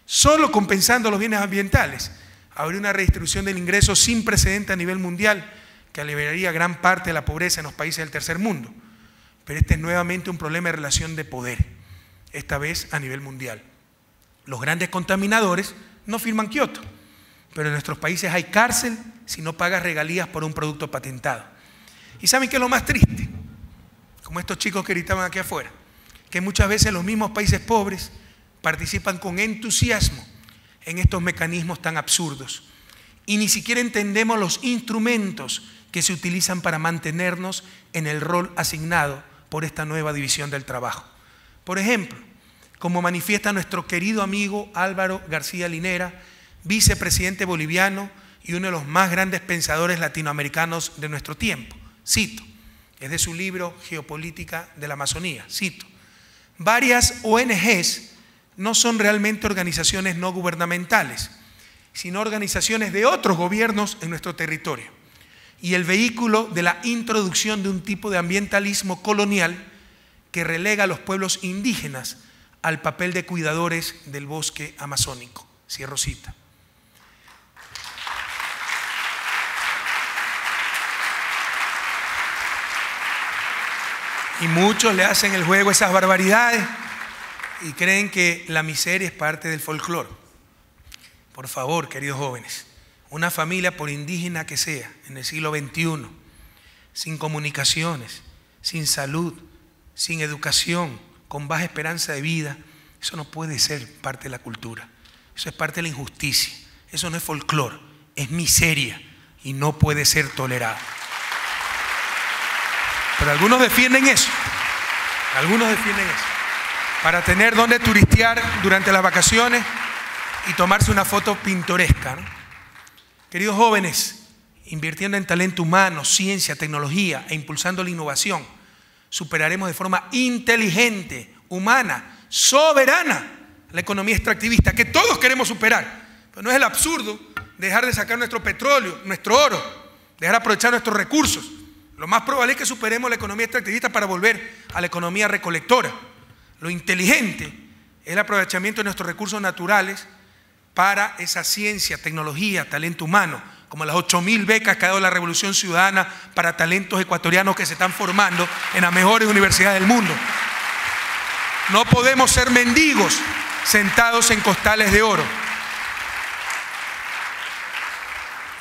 Solo compensando los bienes ambientales habría una redistribución del ingreso sin precedente a nivel mundial que aliviaría gran parte de la pobreza en los países del tercer mundo. Pero este es nuevamente un problema de relación de poder, esta vez a nivel mundial. Los grandes contaminadores no firman Kioto, pero en nuestros países hay cárcel si no pagas regalías por un producto patentado. ¿Y saben qué es lo más triste? Como estos chicos que gritaban aquí afuera, que muchas veces los mismos países pobres participan con entusiasmo en estos mecanismos tan absurdos y ni siquiera entendemos los instrumentos que se utilizan para mantenernos en el rol asignado por esta nueva división del trabajo. Por ejemplo, como manifiesta nuestro querido amigo Álvaro García Linera, vicepresidente boliviano y uno de los más grandes pensadores latinoamericanos de nuestro tiempo. Cito, es de su libro Geopolítica de la Amazonía, cito: varias ONGs no son realmente organizaciones no gubernamentales, sino organizaciones de otros gobiernos en nuestro territorio y el vehículo de la introducción de un tipo de ambientalismo colonial que relega a los pueblos indígenas al papel de cuidadores del bosque amazónico. Cierro cita. Y muchos le hacen el juego a esas barbaridades y creen que la miseria es parte del folclore. Por favor, queridos jóvenes, una familia, por indígena que sea, en el siglo XXI, sin comunicaciones, sin salud, sin educación, con baja esperanza de vida, eso no puede ser parte de la cultura. Eso es parte de la injusticia. Eso no es folclore, es miseria y no puede ser tolerado. Pero algunos defienden eso. Algunos defienden eso. Para tener donde turistear durante las vacaciones y tomarse una foto pintoresca, ¿no? Queridos jóvenes, invirtiendo en talento humano, ciencia, tecnología e impulsando la innovación, superaremos de forma inteligente, humana, soberana la economía extractivista que todos queremos superar. Pero no es el absurdo dejar de sacar nuestro petróleo, nuestro oro, dejar de aprovechar nuestros recursos. Lo más probable es que superemos la economía extractivista para volver a la economía recolectora. Lo inteligente es el aprovechamiento de nuestros recursos naturales para esa ciencia, tecnología, talento humano, como las 8.000 becas que ha dado la Revolución Ciudadana para talentos ecuatorianos que se están formando en las mejores universidades del mundo. No podemos ser mendigos sentados en costales de oro.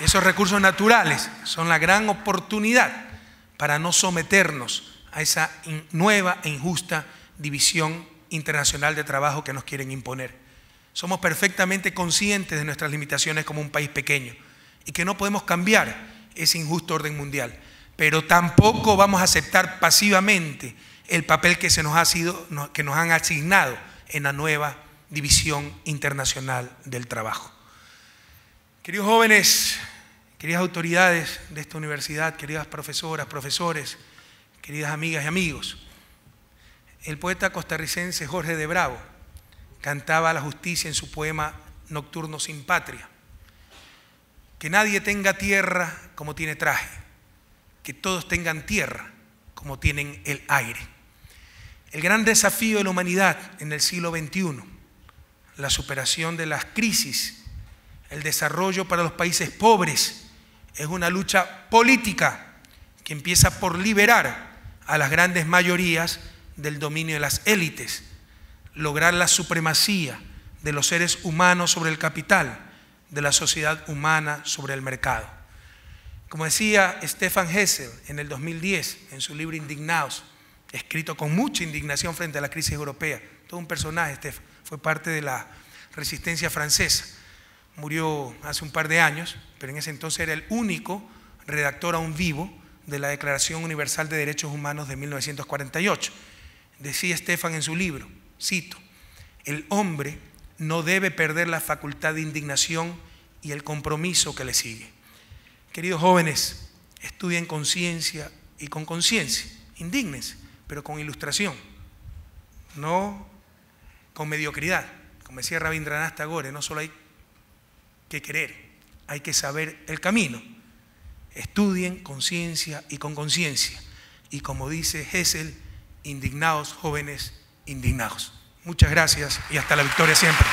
Esos recursos naturales son la gran oportunidad para no someternos a esa nueva e injusta división internacional de trabajo que nos quieren imponer. Somos perfectamente conscientes de nuestras limitaciones como un país pequeño y que no podemos cambiar ese injusto orden mundial, pero tampoco vamos a aceptar pasivamente el papel que nos han asignado en la nueva división internacional del trabajo. Queridos jóvenes, queridas autoridades de esta universidad, queridas profesoras, profesores, queridas amigas y amigos, el poeta costarricense Jorge de Bravo cantaba la justicia en su poema Nocturno sin Patria. Que nadie tenga tierra como tiene traje, que todos tengan tierra como tienen el aire. El gran desafío de la humanidad en el siglo XXI, la superación de las crisis, el desarrollo para los países pobres, es una lucha política que empieza por liberar a las grandes mayorías del dominio de las élites, lograr la supremacía de los seres humanos sobre el capital, de la sociedad humana sobre el mercado. Como decía Stefan Hessel en el 2010 en su libro Indignados, escrito con mucha indignación frente a la crisis europea, todo un personaje, Stefan, fue parte de la resistencia francesa, murió hace un par de años, pero en ese entonces era el único redactor aún vivo de la Declaración Universal de Derechos Humanos de 1948. Decía Stefan en su libro, cito: el hombre no debe perder la facultad de indignación y el compromiso que le sigue. Queridos jóvenes, estudien con ciencia y con conciencia, indígnense, pero con ilustración, no con mediocridad. Como decía Rabindranath Tagore, no solo hay que querer, hay que saber el camino. Estudien con ciencia y con conciencia. Y como dice Hessel, indignados jóvenes, indignados. Muchas gracias y hasta la victoria siempre.